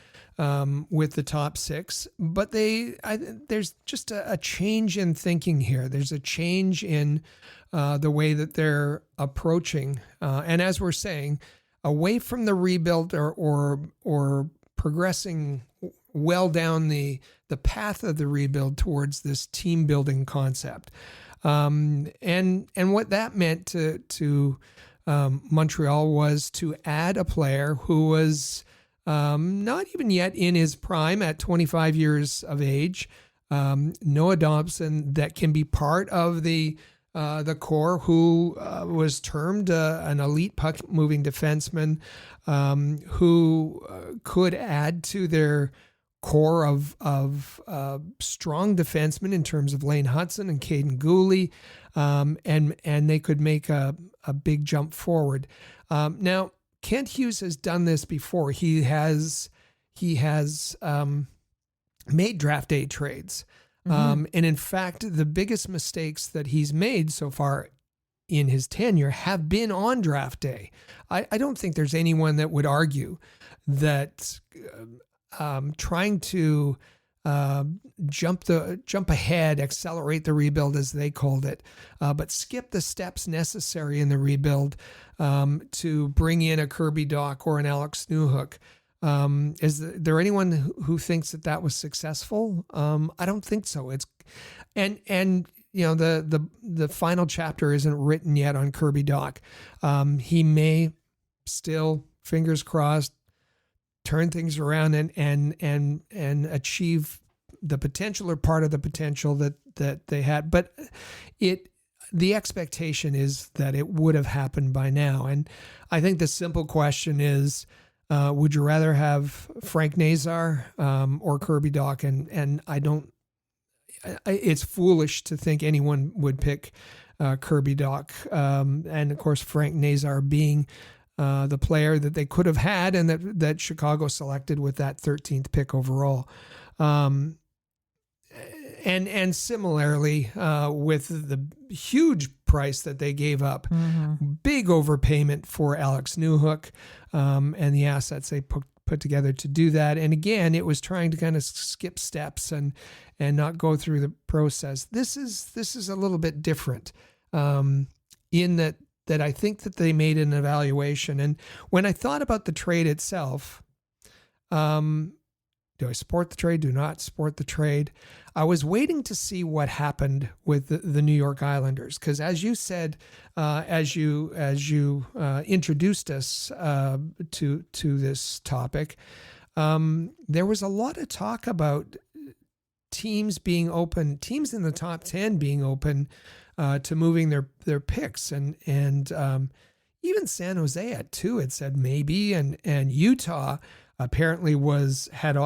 with the top 6, but there's just a change in thinking here. There's a change in the way that they're approaching, and as we're saying, away from the rebuild or progressing well down the path of the rebuild towards this team building concept, and what that meant to Montreal was to add a player who was not even yet in his prime at 25 years of age, Noah Dobson, that can be part of the the core, who was termed an elite puck-moving defenseman, who could add to their core of strong defensemen in terms of Lane Hudson and Caden Gooley, and they could make a big jump forward. Now, Kent Hughes has done this before. He has made draft day trades. And in fact, the biggest mistakes that he's made so far in his tenure have been on draft day. I don't think there's anyone that would argue that trying to jump ahead, accelerate the rebuild, as they called it, but skip the steps necessary in the rebuild to bring in a Kirby Dach or an Alex Newhook. Is there anyone who thinks that was successful? I don't think so. And you know, the final chapter isn't written yet on Kirby Dach. He may still, fingers crossed, turn things around and achieve the potential or part of the potential that they had. But the expectation is that it would have happened by now. And I think the simple question is, would you rather have Frank Nazar or Kirby Dach? And it's foolish to think anyone would pick Kirby Dach. And of course, Frank Nazar being the player that they could have had and that Chicago selected with that 13th pick overall. And similarly, with the huge price that they gave up, big overpayment for Alex Newhook, and the assets they put together to do that. And again, it was trying to kind of skip steps and not go through the process. This is a little bit different, in that I think that they made an evaluation. And when I thought about the trade itself, do I support the trade? Do not support the trade? I was waiting to see what happened with the New York Islanders, because as you said, as you introduced us to this topic, there was a lot of talk about teams being open, teams in the top 10 being open to moving their picks, and even San Jose at 2 had said maybe, and Utah apparently had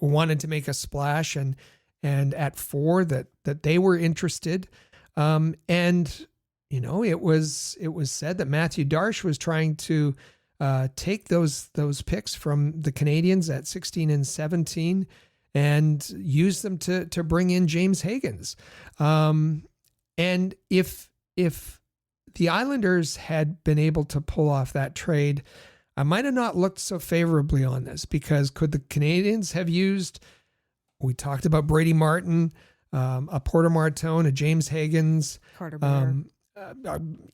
wanted to make a splash, and at 4 that they were interested, and you know, it was said that Matthew Darche was trying to take those picks from the Canadiens at 16 and 17 and use them to bring in James Higgins, and if the Islanders had been able to pull off that trade, I might have not looked so favorably on this, because could the Canadiens have used, we talked about Brady Martin, a Porter Martone, a James Higgins, Carter Bear.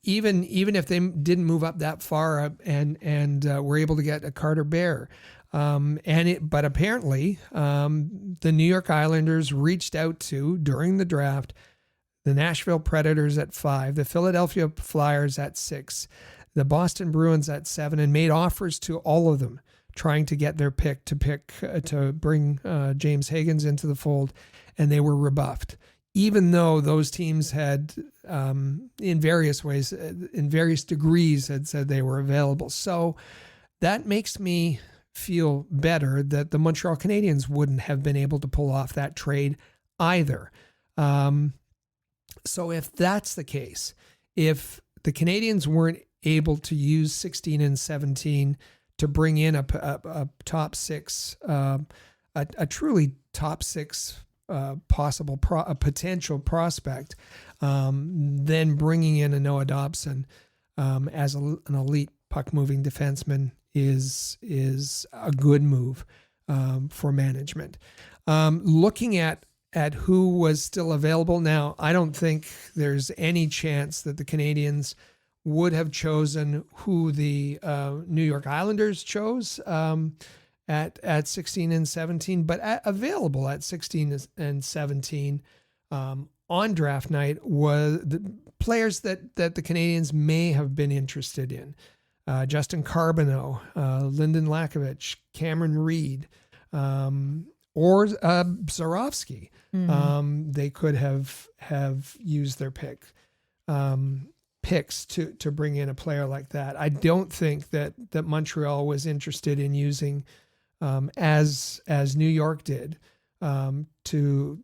Even if they didn't move up that far and were able to get a Carter Bear. But apparently the New York Islanders reached out to, during the draft, the Nashville Predators at 5, the Philadelphia Flyers at 6, the Boston Bruins at 7, and made offers to all of them, trying to get their pick to bring James Higgins into the fold, and they were rebuffed. Even though those teams had, in various ways, in various degrees, had said they were available. So that makes me feel better that the Montreal Canadiens wouldn't have been able to pull off that trade either. So if that's the case, if the Canadiens weren't able to use 16 and 17 to bring in a top 6, a truly top 6 possible a potential prospect, then bringing in a Noah Dobson as an elite puck-moving defenseman is a good move for management. Looking at who was still available now, I don't think there's any chance that the Canadiens would have chosen who the New York Islanders chose at 16 and 17, but available at 16 and 17 on draft night was the players that the Canadiens may have been interested in. Justin Carbonneau, Lyndon Lakovich, Cameron Reed, or Zarovsky. They could have used their pick. picks to bring in a player like that. I don't think that Montreal was interested in using, as New York did, to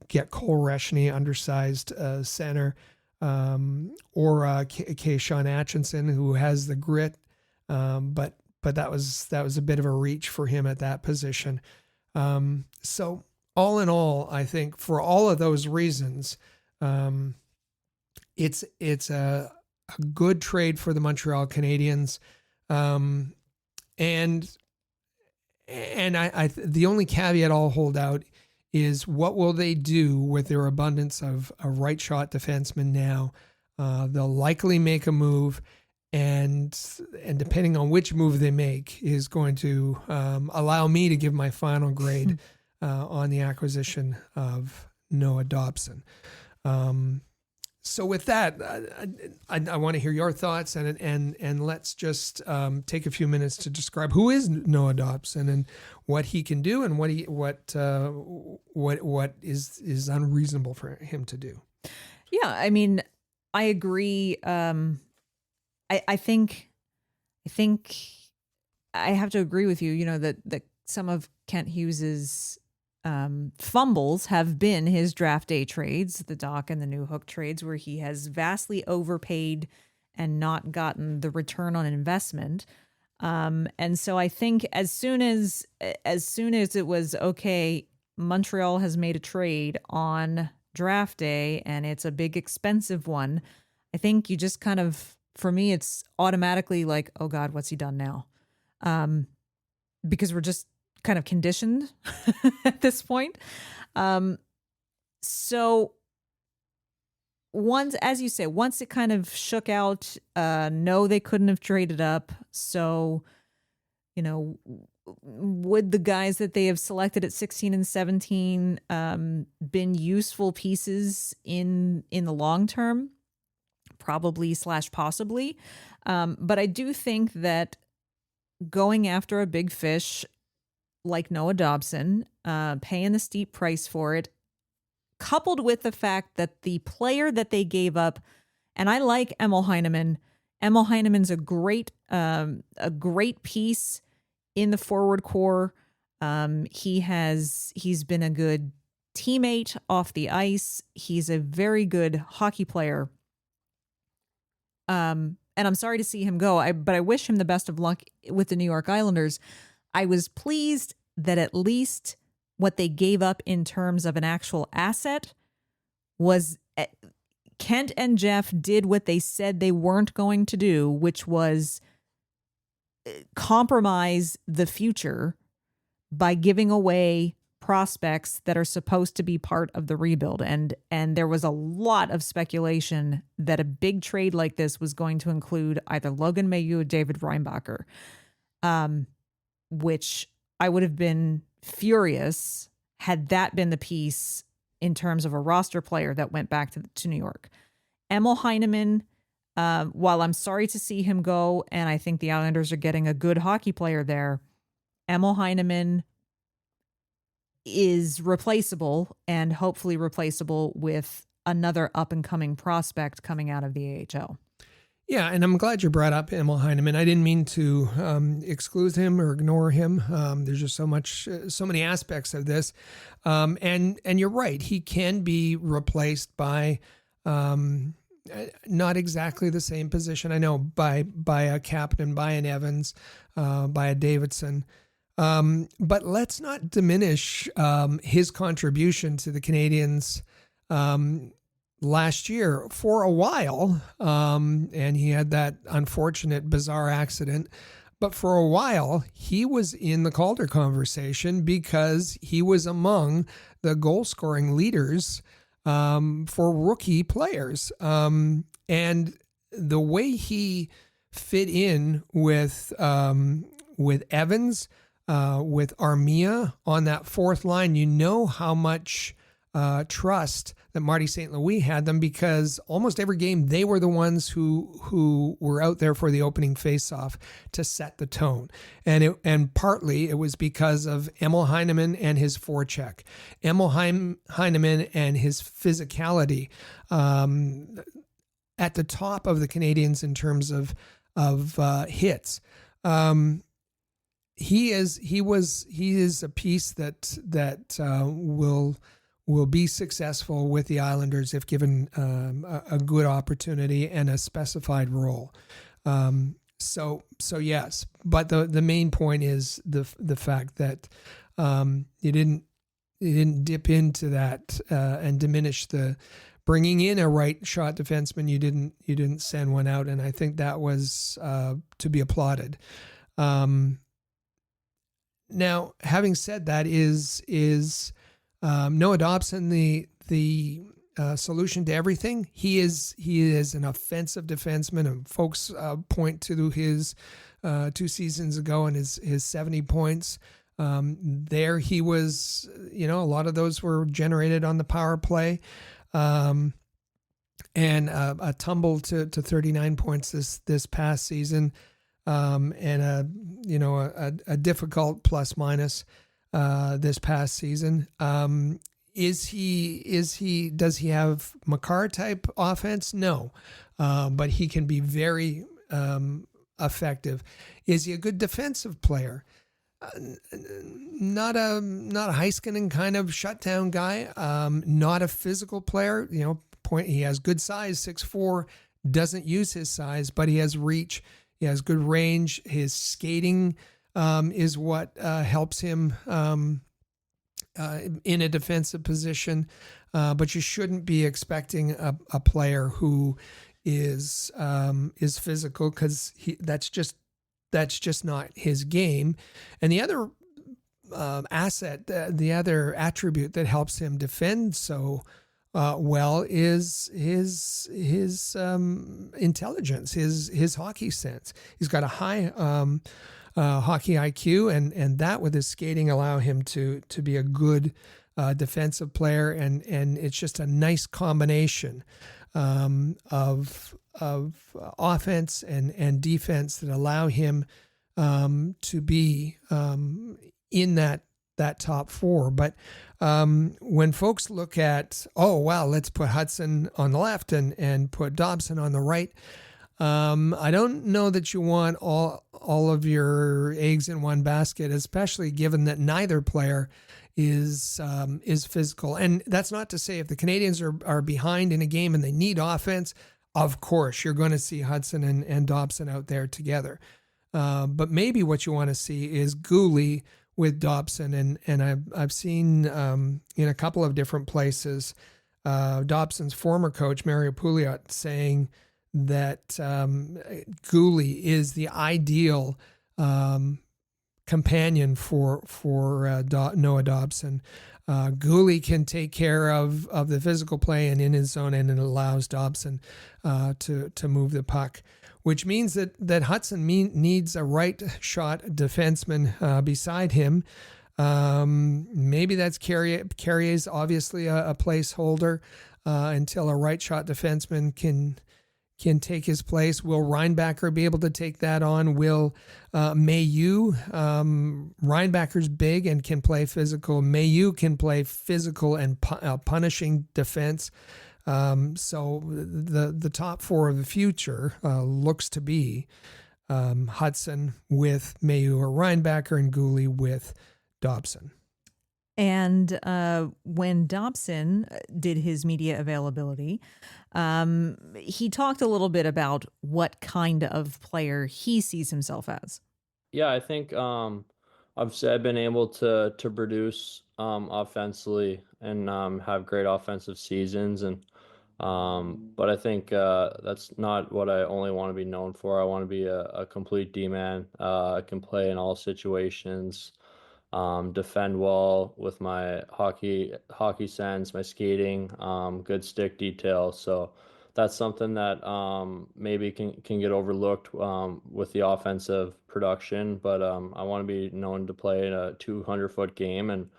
get Cole Reshny, undersized center, or Keyshawn Atchison, who has the grit, but that was a bit of a reach for him at that position. So all in all, I think for all of those reasons, it's a good trade for the Montreal Canadiens, and I the only caveat I'll hold out is what will they do with their abundance of right shot defensemen now? They'll likely make a move, and depending on which move they make is going to allow me to give my final grade on the acquisition of Noah Dobson. So with that, I want to hear your thoughts, and let's just take a few minutes to describe who is Noah Dobson and what he can do, and what is unreasonable for him to do. Yeah, I mean, I agree. I think I have to agree with you. You know, that some of Kent Hughes's fumbles have been his draft day trades, the Doc and the New Hook trades, where he has vastly overpaid and not gotten the return on investment. And so I think as soon as it was okay, Montreal has made a trade on draft day and it's a big expensive one, I think you just kind of, for me, it's automatically like, oh God, what's he done now? Because we're just kind of conditioned at this point. So once, as you say, once it kind of shook out, no, they couldn't have traded up. So, you know, would the guys that they have selected at 16 and 17 been useful pieces in the long term? Probably / possibly. But I do think that going after a big fish like Noah Dobson, paying the steep price for it, coupled with the fact that the player that they gave up, and I like Emil Heineman. Emil Heineman's a great piece in the forward core. He's been a good teammate off the ice. He's a very good hockey player. And I'm sorry to see him go, but I wish him the best of luck with the New York Islanders. I was pleased that at least what they gave up in terms of an actual asset was Kent and Jeff did what they said they weren't going to do, which was compromise the future by giving away prospects that are supposed to be part of the rebuild. And there was a lot of speculation that a big trade like this was going to include either Logan Mailloux or David Reinbacher, which I would have been furious had that been the piece in terms of a roster player that went back to New York. Emil Heineman, while I'm sorry to see him go, and I think the Islanders are getting a good hockey player there, Emil Heineman is replaceable, and hopefully replaceable with another up-and-coming prospect coming out of the AHL. Yeah, and I'm glad you brought up Emil Heineman. I didn't mean to exclude him or ignore him. There's just so many aspects of this, and you're right. He can be replaced by not exactly the same position. I know by a captain, by an Evans, by a Davidson. But let's not diminish his contribution to the Canadiens last year for a while. And he had that unfortunate, bizarre accident. But for a while, he was in the Calder conversation because he was among the goal-scoring leaders for rookie players. And the way he fit in with Evans, with Armia on that fourth line, you know how much trust that Marty St. Louis had them, because almost every game they were the ones who were out there for the opening faceoff to set the tone. And partly it was because of Emil Heineman and his forecheck, Emil Heineman and his physicality. at the top of the Canadiens in terms of hits. He is a piece that will be successful with the Islanders if given a good opportunity and a specified role. So yes, but the main point is the fact that you didn't dip into that and diminish the bringing in a right shot defenseman. You didn't send one out, and I think that was to be applauded. Now, having said that, is Noah Dobson the solution to everything? He is an offensive defenseman, and folks point to his 2 seasons ago and his 70 points. There he was, a lot of those were generated on the power play, and a tumble to 39 points this past season. And a difficult plus minus this past season. Does he have Makar type offense? No, but he can be very effective. Is he a good defensive player? Not a Heiskanen kind of shutdown guy. Not a physical player. He has good size, 6'4", doesn't use his size, but he has reach. He has good range. His skating is what helps him in a defensive position. But you shouldn't be expecting a player who is physical, because that's just not his game. And the other asset, the other attribute that helps him defend so well is his intelligence, his hockey sense. He's got a high hockey IQ, and that with his skating allow him to be a good defensive player, and it's just a nice combination of offense and defense that allow him to be in that top four. But when folks look at, let's put Hudson on the left and put Dobson on the right, I don't know that you want all of your eggs in one basket, especially given that neither player is physical. And that's not to say if the Canadiens are behind in a game and they need offense, of course you're going to see Hudson and Dobson out there together. But maybe what you want to see is Gooley with Dobson, and I've seen in a couple of different places Dobson's former coach Mario Pouliot saying that Gooley is the ideal companion for Noah Dobson. Gooley can take care of the physical play and in his zone, and it allows Dobson to move the puck, which means that Hudson needs a right shot defenseman beside him. Maybe that's Carrier's obviously a placeholder until a right shot defenseman can take his place. Will Reinbacher be able to take that on? Will Mailloux? Reinbacher's big and can play physical. Mailloux can play physical and punishing defense. So the top four of the future looks to be Hudson with Mailloux or Reinbacher, and Gooley with Dobson. And when Dobson did his media availability, he talked a little bit about what kind of player he sees himself as. Yeah, I think I've been able to produce offensively and have great offensive seasons, and but I think that's not what I only want to be known for. I want to be a complete D-man. I can play in all situations. Defend well with my hockey sense, my skating, good stick detail. So that's something that maybe can get overlooked with the offensive production. But I want to be known to play in a 200-foot game and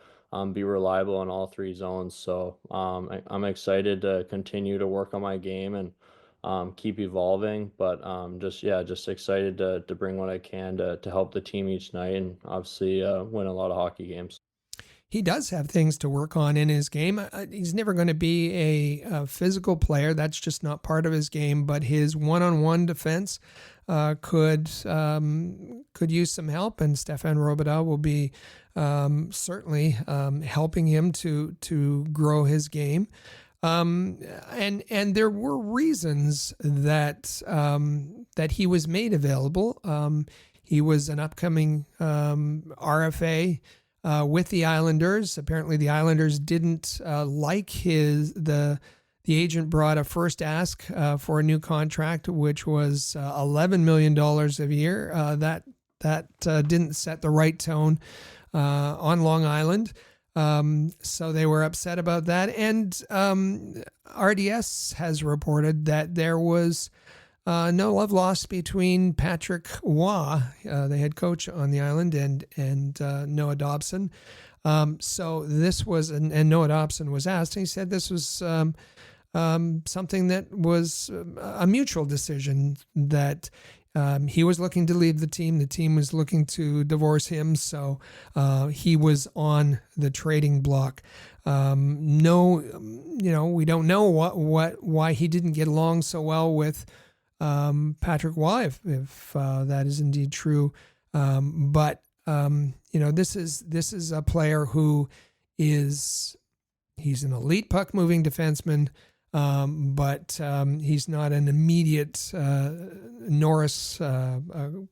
be reliable in all three zones. So I'm excited to continue to work on my game and keep evolving, but just excited to bring what I can to help the team each night, and obviously win a lot of hockey games. he does have things to work on in his game. He's never going to be a physical player. That's just not part of his game. But his one-on-one defense could use some help, and Stéphane Robidas will be certainly helping him to grow his game. And there were reasons that that he was made available. He was an upcoming RFA with the Islanders. Apparently, the Islanders didn't like the agent brought a first ask for a new contract, which was $11 million a year. That didn't set the right tone on Long Island. So they were upset about that. And RDS has reported that there was no love lost between Patrick Roy, the head coach on the island, and Noah Dobson. So this was, and Noah Dobson was asked, and he said this was something that was a mutual decision, that he was looking to leave the team was looking to divorce him, so he was on the trading block. No, we don't know why he didn't get along so well with Patrick Roy, if that is indeed true. But this is a player who he's an elite puck moving defenseman. But he's not an immediate Norris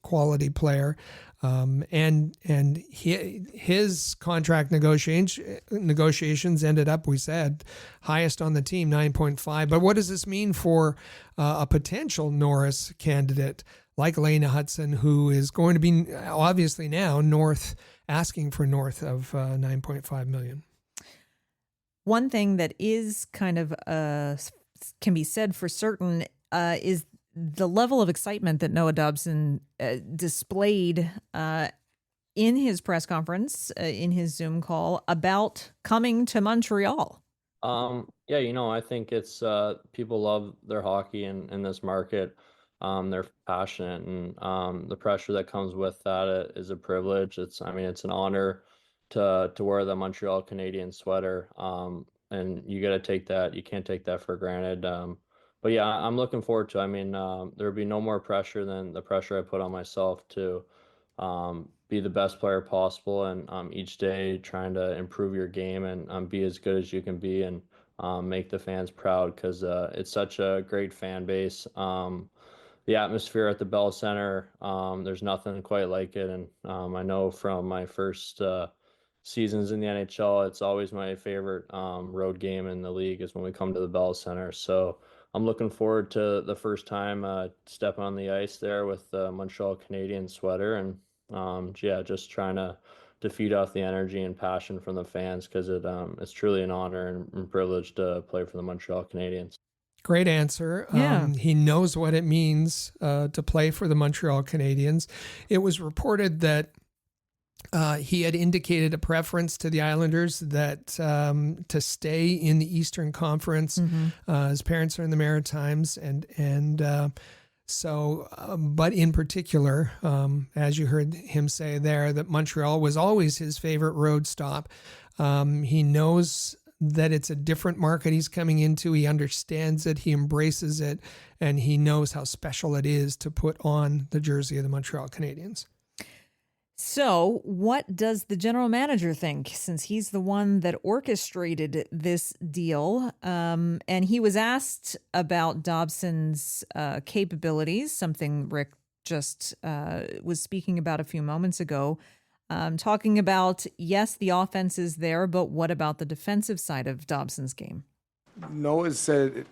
quality player, and his contract negotiations ended up, we said, highest on the team, 9.5. But what does this mean for a potential Norris candidate like Lena Hudson, who is going to be obviously now asking for north of $9.5 million? One thing that is kind of can be said for certain is the level of excitement that Noah Dobson displayed in his press conference, in his Zoom call, about coming to Montreal. I think it's people love their hockey in this market. They're passionate, and the pressure that comes with that is a privilege. It's an honor to wear the Montreal Canadiens sweater, and you got to take that. You can't take that for granted. But yeah, I'm looking forward to. There'll be no more pressure than the pressure I put on myself to be the best player possible, and each day trying to improve your game and be as good as you can be, and make the fans proud, because it's such a great fan base. The atmosphere at the Bell Center, there's nothing quite like it, and I know from my first seasons in the NHL, it's always my favorite road game in the league is when we come to the Bell Center. So I'm looking forward to the first time stepping on the ice there with the Montreal Canadiens sweater, and just trying to feed off the energy and passion from the fans, because it's truly an honor and privilege to play for the Montreal Canadiens. Great answer. Yeah. He knows what it means to play for the Montreal Canadiens. It was reported that he had indicated a preference to the Islanders that to stay in the Eastern Conference. Mm-hmm. His parents are in the Maritimes, but in particular, as you heard him say there, that Montreal was always his favorite road stop. He knows that it's a different market he's coming into. He understands it, he embraces it, and he knows how special it is to put on the jersey of the Montreal Canadiens. So what does the general manager think, since he's the one that orchestrated this deal? And he was asked about Dobson's capabilities, something Rick just was speaking about a few moments ago, talking about, yes, the offense is there, but what about the defensive side of Dobson's game? Noah said,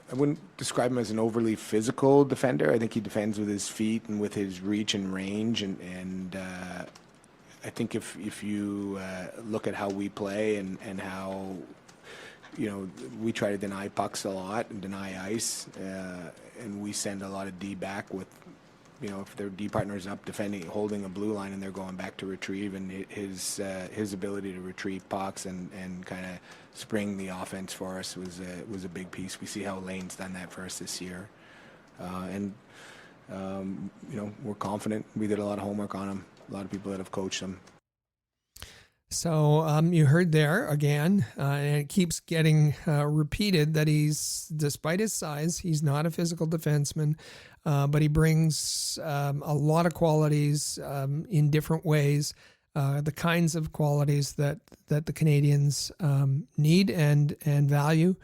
I wouldn't describe him as an overly physical defender. I think he defends with his feet and with his reach and range. And I think if you look at how we play and how, we try to deny pucks a lot and deny ice, and we send a lot of D back with, if their D partner's up defending, holding a blue line and they're going back to retrieve, and his ability to retrieve pucks and kind of spring the offense for us was a big piece. We see how Lane's done that for us this year, we're confident. We did a lot of homework on him. A lot of people that have coached him. So you heard there again, and it keeps getting repeated that despite his size, he's not a physical defenseman, but he brings a lot of qualities in different ways, the kinds of qualities that the Canadiens need and value,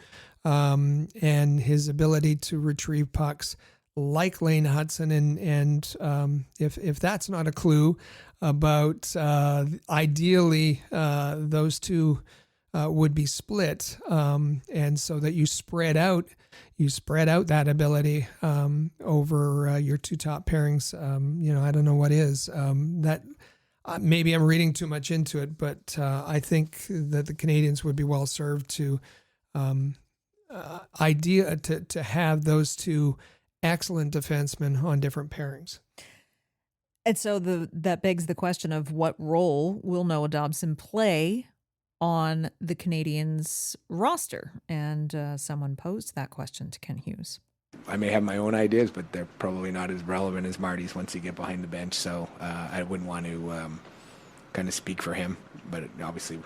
and his ability to retrieve pucks like Lane Hudson, and if that's not a clue about ideally those two would be split, and so that you spread out that ability over your two top pairings. I don't know what is that. Maybe I'm reading too much into it, but I think that the Canadiens would be well served to to have those two excellent defensemen on different pairings. And so that begs the question of what role will Noah Dobson play on the Canadiens roster? And someone posed that question to Kent Hughes. I may have my own ideas, but they're probably not as relevant as Marty's once you get behind the bench. So I wouldn't want to kind of speak for him. But obviously,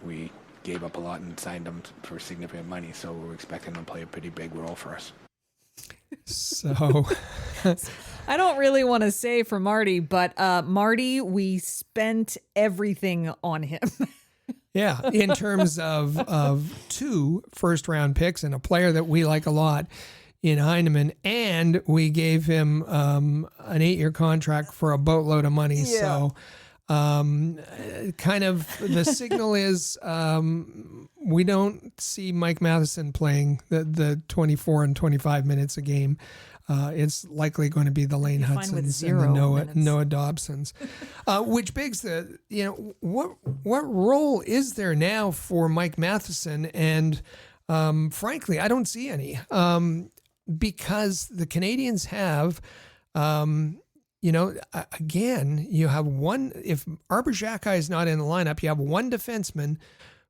we gave up a lot and signed him for significant money, so we're expecting him to play a pretty big role for us. So I don't really want to say for Marty, but Marty, we spent everything on him. Yeah, in terms of 2 first-round picks and a player that we like a lot in Heineman, and we gave him an 8-year contract for a boatload of money. Yeah. So kind of the signal is we don't see Mike Matheson playing the 24 and 25 minutes a game. It's likely going to be the Lane Hudsons and the Noah Dobsons, which begs what role is there now for Mike Matheson? And frankly, I don't see any, because the Canadiens have, again, you have one. If Arber Xhekaj is not in the lineup, you have one defenseman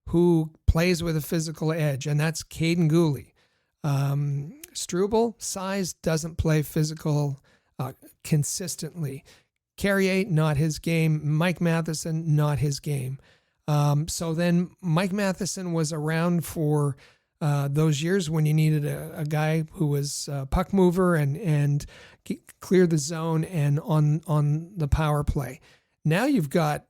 who plays with a physical edge, and that's Caden Gooley. Struble, size, doesn't play physical consistently. Carrier, not his game. Mike Matheson, not his game. So then Mike Matheson was around for those years when you needed a guy who was a puck mover and clear the zone and on the power play. Now you've got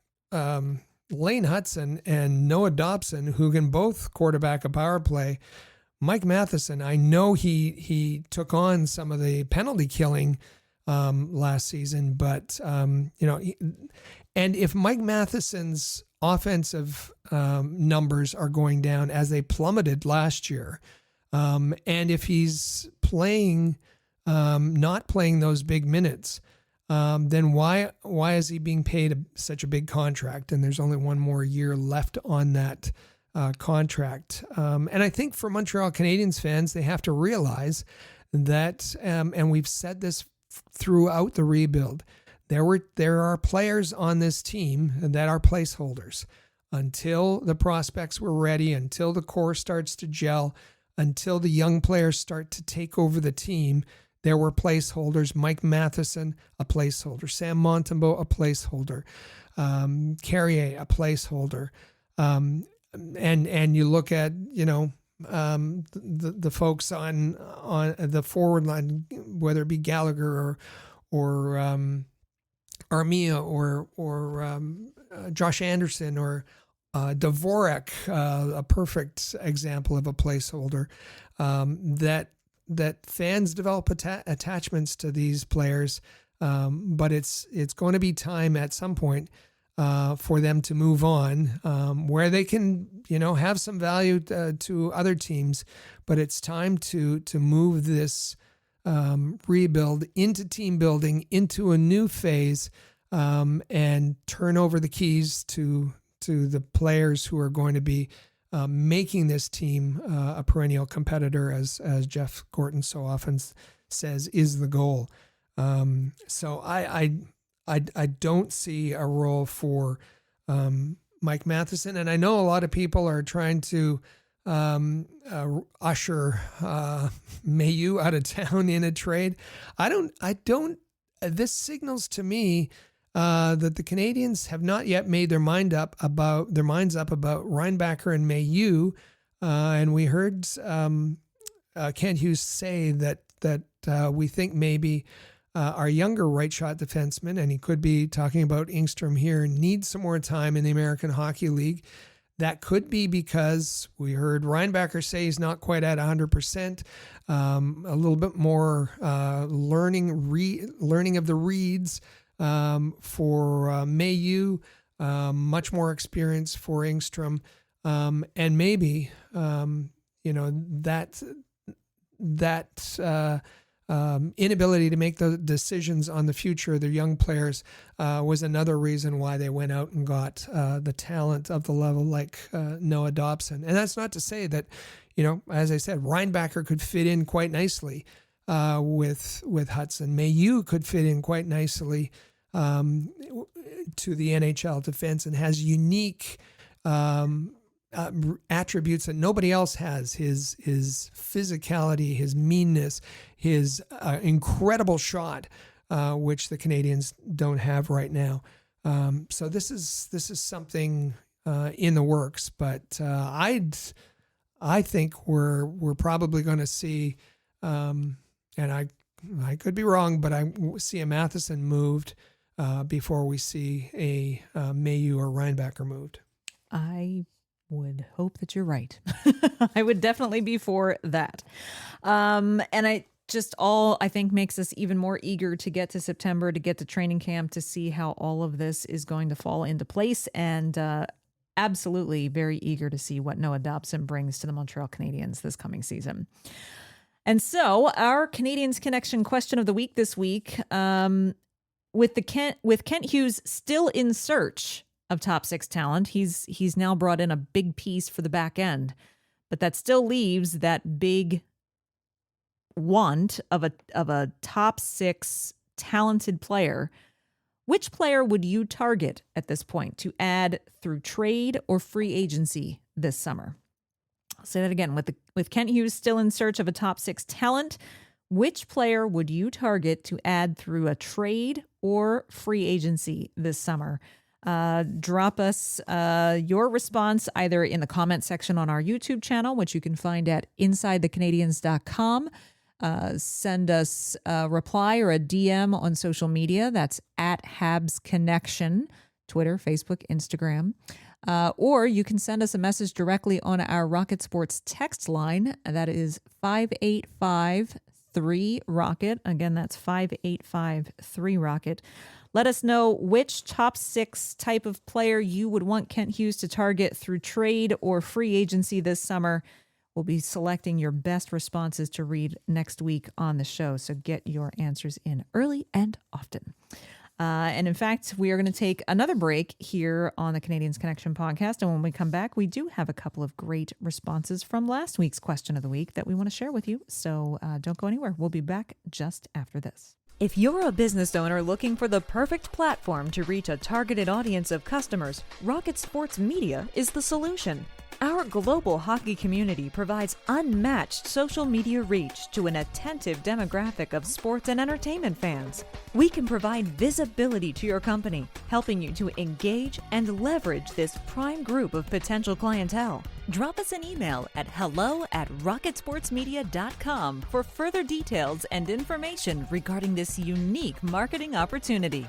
Lane Hudson and Noah Dobson, who can both quarterback a power play. Mike Matheson, I know he took on some of the penalty killing last season, but and if Mike Matheson's offensive numbers are going down as they plummeted last year, and if he's not playing those big minutes, then why is he being paid such a big contract? And there's only one more year left on that contract. And I think for Montreal Canadiens fans, they have to realize that, and we've said this throughout the rebuild, there are players on this team that are placeholders until the prospects were ready, until the core starts to gel, until the young players start to take over the team. There were placeholders. Mike Matheson, a placeholder. Sam Montembeault, a placeholder. Carrier, a placeholder. And you look at the folks on the forward line, whether it be Gallagher or Armia or Josh Anderson or Dvorak, a perfect example of a placeholder, that fans develop attachments to these players, but it's going to be time at some point for them to move on, where they can have some value to other teams, but it's time to move this rebuild into team building, into a new phase, and turn over the keys to the players who are going to be making this team a perennial competitor, as Jeff Gorton so often says is the goal. So I don't see a role for Mike Matheson, and I know a lot of people are trying to usher Mailloux out of town in a trade. I don't. This signals to me that the Canadiens have not yet made their minds up about Reinbacher and Mailloux, and we heard Kent Hughes say that we think maybe our younger right shot defenseman, and he could be talking about Ingstrom here, needs some more time in the American Hockey League. That could be because we heard Reinbacher say he's not quite at 100%. A little bit more learning of the reads for Mailloux, much more experience for Ingstrom, and maybe that inability to make the decisions on the future of their young players was another reason why they went out and got the talent of the level like Noah Dobson. And that's not to say that, as I said, Reinbacher could fit in quite nicely with Hudson. Mailloux could fit in quite nicely to the NHL defense and has unique attributes that nobody else has. His physicality, his meanness, his incredible shot, which the Canadiens don't have right now. So this is something in the works. But I think we're probably going to see, and I could be wrong, but I see a Matheson moved before we see a Mailloux or Reinbacher moved. I would hope that you're right. I would definitely be for that. And I think makes us even more eager to get to September, to get to training camp, to see how all of this is going to fall into place. And absolutely very eager to see what Noah Dobson brings to the Montreal Canadiens this coming season. And so our Canadiens Connection question of the week this week, with Kent Hughes still in search of top six talent, he's now brought in a big piece for the back end, but that still leaves that big want of a top six talented player. Which player would you target at this point to add through trade or free agency this summer? I'll say that again. With Kent Hughes still in search of a top six talent, which player would you target to add through a trade or free agency this summer? Drop us your response either in the comment section on our YouTube channel, which you can find at InsideTheCanadiens.com. Send us a reply or a DM on social media. That's at Habs Connection, Twitter, Facebook, Instagram. Or you can send us a message directly on our Rocket Sports text line. That is 585-3-ROCKET. Again, that's 585-3-ROCKET. Let us know which top six type of player you would want Kent Hughes to target through trade or free agency this summer. We'll be selecting your best responses to read next week on the show, so get your answers in early and often. And in fact, we are going to take another break here on the Canadiens Connection podcast. And when we come back, we do have a couple of great responses from last week's question of the week that we want to share with you. So don't go anywhere. We'll be back just after this. If you're a business owner looking for the perfect platform to reach a targeted audience of customers, Rocket Sports Media is the solution. Our global hockey community provides unmatched social media reach to an attentive demographic of sports and entertainment fans. We can provide visibility to your company, helping you to engage and leverage this prime group of potential clientele. Drop us an email at hello@rocketsportsmedia.com for further details and information regarding this unique marketing opportunity.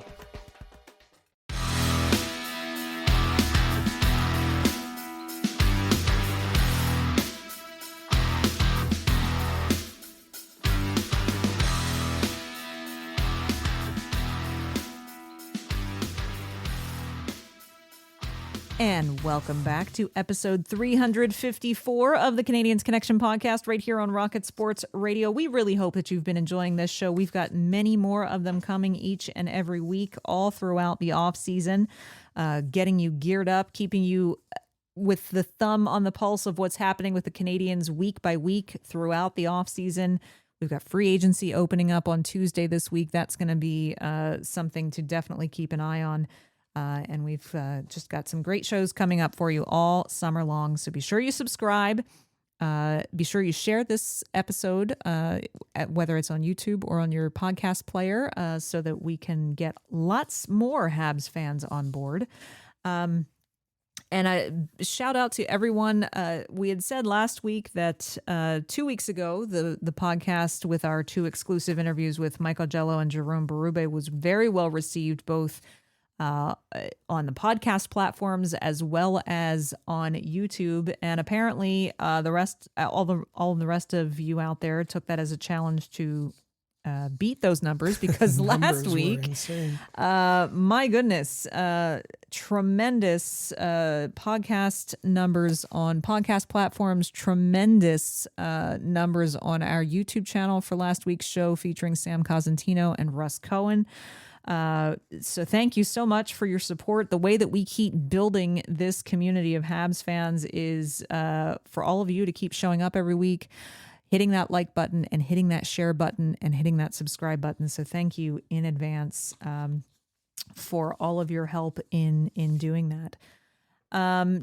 And welcome back to episode 354 of the Canadiens Connection podcast right here on Rocket Sports Radio. We really hope that you've been enjoying this show. We've got many more of them coming each and every week, all throughout the off season, getting you geared up, keeping you with the thumb on the pulse of what's happening with the Canadiens week by week throughout the off season. We've got free agency opening up on Tuesday this week. That's going to be something to definitely keep an eye on. And we've just got some great shows coming up for you all summer long. So be sure you subscribe. Be sure you share this episode, whether it's on YouTube or on your podcast player, so that we can get lots more Habs fans on board. And a shout out to everyone. We had said last week that 2 weeks ago, the podcast with our 2 exclusive interviews with Michael Jello and Jerome Berube was very well received, both on the podcast platforms as well as on YouTube. And apparently all the rest of you out there took that as a challenge to beat those numbers, because last week, my goodness, tremendous podcast numbers on podcast platforms, tremendous numbers on our YouTube channel for last week's show featuring Sam Cosentino and Russ Cohen. So thank you so much for your support. The way that we keep building this community of Habs fans is for all of you to keep showing up every week, hitting that like button and hitting that share button and hitting that subscribe button. So thank you in advance for all of your help in doing that.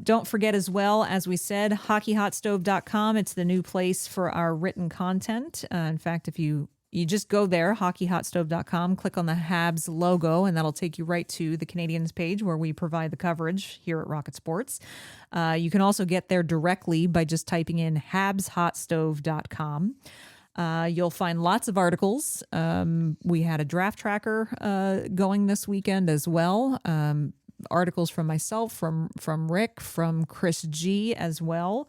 Don't forget as well, as we said, hockeyhotstove.com. It's the new place for our written content. In fact, if you just go there, hockeyhotstove.com, click on the Habs logo, and that'll take you right to the Canadiens page where we provide the coverage here at Rocket Sports. You can also get there directly by just typing in habshotstove.com. You'll find lots of articles. We had a draft tracker going this weekend as well. Articles from myself, from Rick, from Chris G as well.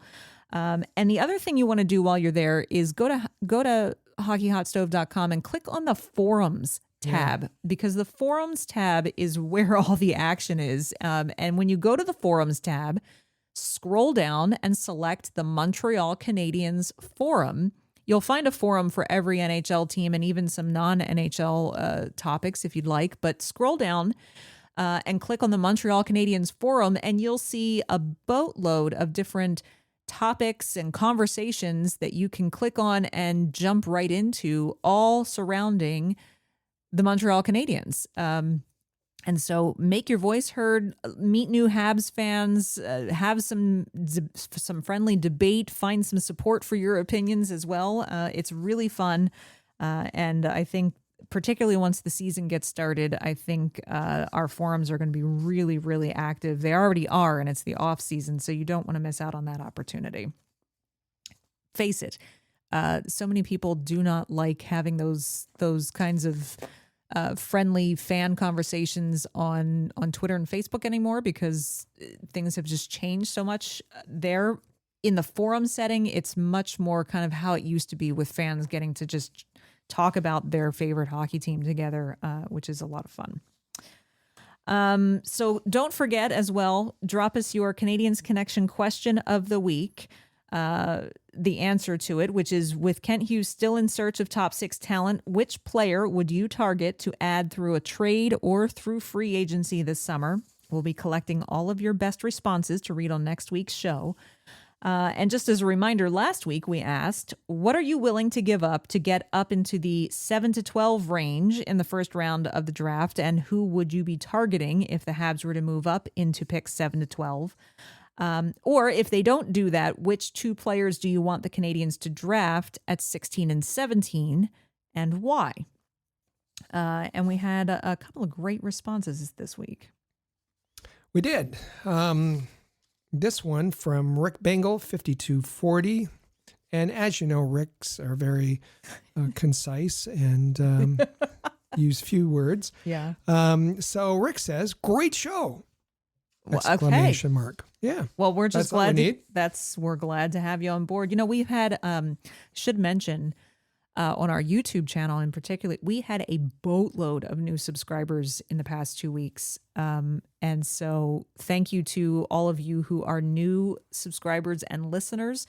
And the other thing you want to do while you're there is go to hockeyhotstove.com and click on the forums tab, because the forums tab is where all the action is. And when you go to the forums tab, scroll down and select the Montreal Canadiens forum. You'll find a forum for every NHL team and even some non-NHL topics if you'd like, but scroll down and click on the Montreal Canadiens forum, and you'll see a boatload of different topics and conversations that you can click on and jump right into, all surrounding the Montreal Canadiens. And so make your voice heard, meet new Habs fans, have some friendly debate, find some support for your opinions as well. It's really fun. And I think particularly once the season gets started, I think our forums are going to be really, really active. They already are, and it's the off season, so you don't want to miss out on that opportunity. Face it, so many people do not like having those kinds of friendly fan conversations on Twitter and Facebook anymore, because things have just changed so much there. In the forum setting, it's much more kind of how it used to be, with fans getting to just talk about their favorite hockey team together, which is a lot of fun. So don't forget as well, drop us your Canadiens Connection question of the week. The answer to it, which is, with Kent Hughes still in search of top 6 talent, which player would you target to add through a trade or through free agency this summer? We'll be collecting all of your best responses to read on next week's show. And just as a reminder, last week we asked, what are you willing to give up to get up into the 7 to 12 range in the first round of the draft? And who would you be targeting if the Habs were to move up into picks 7 to 12? Or if they don't do that, which 2 players do you want the Canadiens to draft at 16 and 17, and why? And we had a couple of great responses this week. We did. This one from Rick Bengal, 5240. And as you know, Ricks are very concise and use few words. Yeah. So Rick says, great show. Well, Exclamation mark. Yeah. Well, we're just glad. We're glad to have you on board. You know, we've had, should mention, on our YouTube channel in particular, we had a boatload of new subscribers in the past 2 weeks. And so thank you to all of you who are new subscribers and listeners.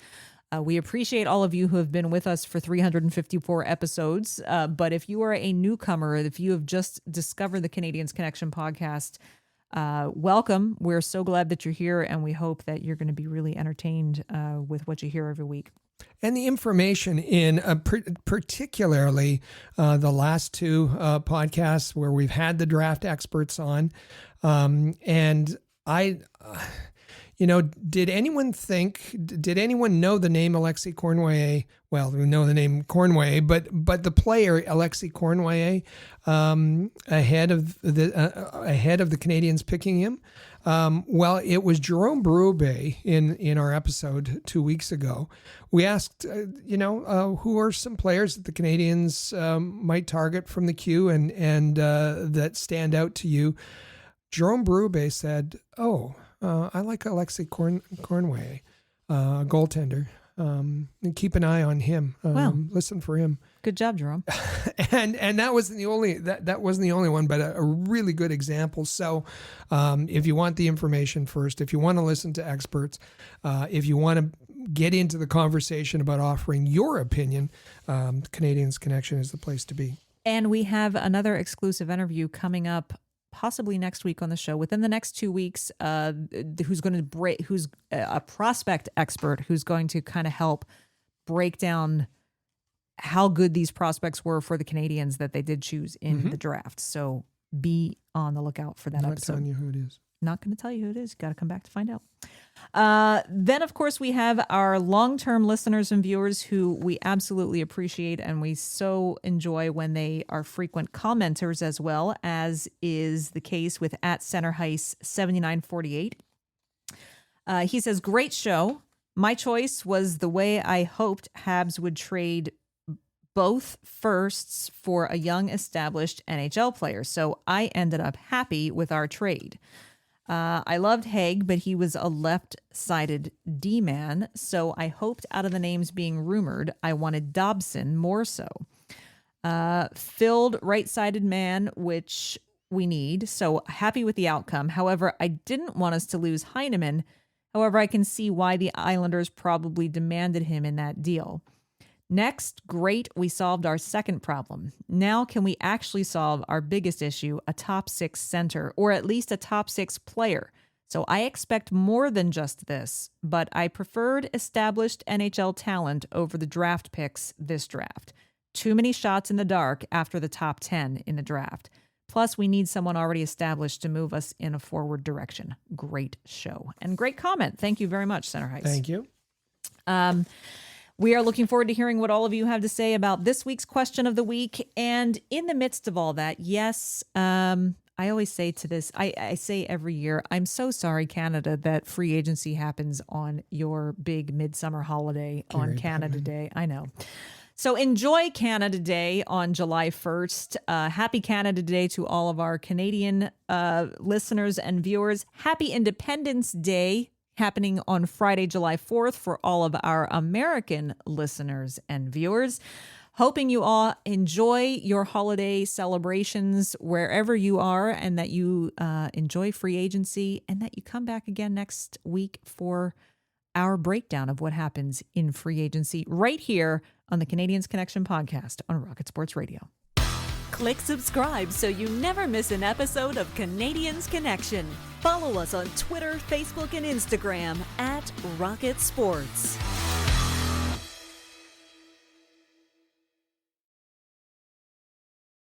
We appreciate all of you who have been with us for 354 episodes. But if you are a newcomer, if you have just discovered the Canadiens Connection podcast, welcome. We're so glad that you're here, and we hope that you're going to be really entertained with what you hear every week. And the information in particularly the last 2 podcasts where we've had the draft experts on. And did anyone know the name Alexis Cournoyer? Well, we know the name Cournoyer, but the player Alexis Cournoyer ahead of the Canadiens picking him. Well, it was Jerome Berube in our episode 2 weeks ago. We asked, who are some players that the Canadiens might target from the queue and that stand out to you. Jerome Berube said, I like Alexis Cournoyer, goaltender. And keep an eye on him. Listen for him. Good job, Jerome. and that wasn't the only that wasn't the only one, but a really good example. So, if you want the information first, if you want to listen to experts, if you want to get into the conversation about offering your opinion, Canadiens Connection is the place to be. And we have another exclusive interview coming up, possibly next week on the show, within the next 2 weeks, who's a prospect expert who's going to kind of help break down how good these prospects were for the Canadiens that they did choose in the draft. So be on the lookout for that episode. Not telling you who it is. Not going to tell you who it is. Got to come back to find out. Then, of course, we have our long-term listeners and viewers who we absolutely appreciate, and we so enjoy when they are frequent commenters as well, as is the case with @CenterHeist7948. He says, great show. My choice was the way I hoped Habs would trade both firsts for a young established NHL player. So I ended up happy with our trade. I loved Haig, but he was a left-sided D-man, so I hoped out of the names being rumored, I wanted Dobson more so. Filled right-sided man, which we need, so happy with the outcome. However, I didn't want us to lose Heineman. However, I can see why the Islanders probably demanded him in that deal. Next, great, we solved our second problem. Now can we actually solve our biggest issue, a top 6 center, or at least a top 6 player? So I expect more than just this, but I preferred established NHL talent over the draft picks this draft. Too many shots in the dark after the top 10 in the draft. Plus, we need someone already established to move us in a forward direction. Great show. And great comment. Thank you very much, Center Heist. Thank you. We are looking forward to hearing what all of you have to say about this week's question of the week. And in the midst of all that, yes, I always say to this, I say every year, I'm so sorry, Canada, that free agency happens on your big midsummer holiday on Canada Day. I know. So enjoy Canada Day on July 1st. Happy Canada Day to all of our Canadian listeners and viewers. Happy Independence Day, happening on Friday, July 4th for all of our American listeners and viewers. Hoping you all enjoy your holiday celebrations wherever you are, and that you enjoy free agency, and that you come back again next week for our breakdown of what happens in free agency right here on the Canadiens Connection podcast on Rocket Sports Radio. Click subscribe so you never miss an episode of Canadiens Connection. Follow us on Twitter, Facebook, and Instagram @Rocket Sports.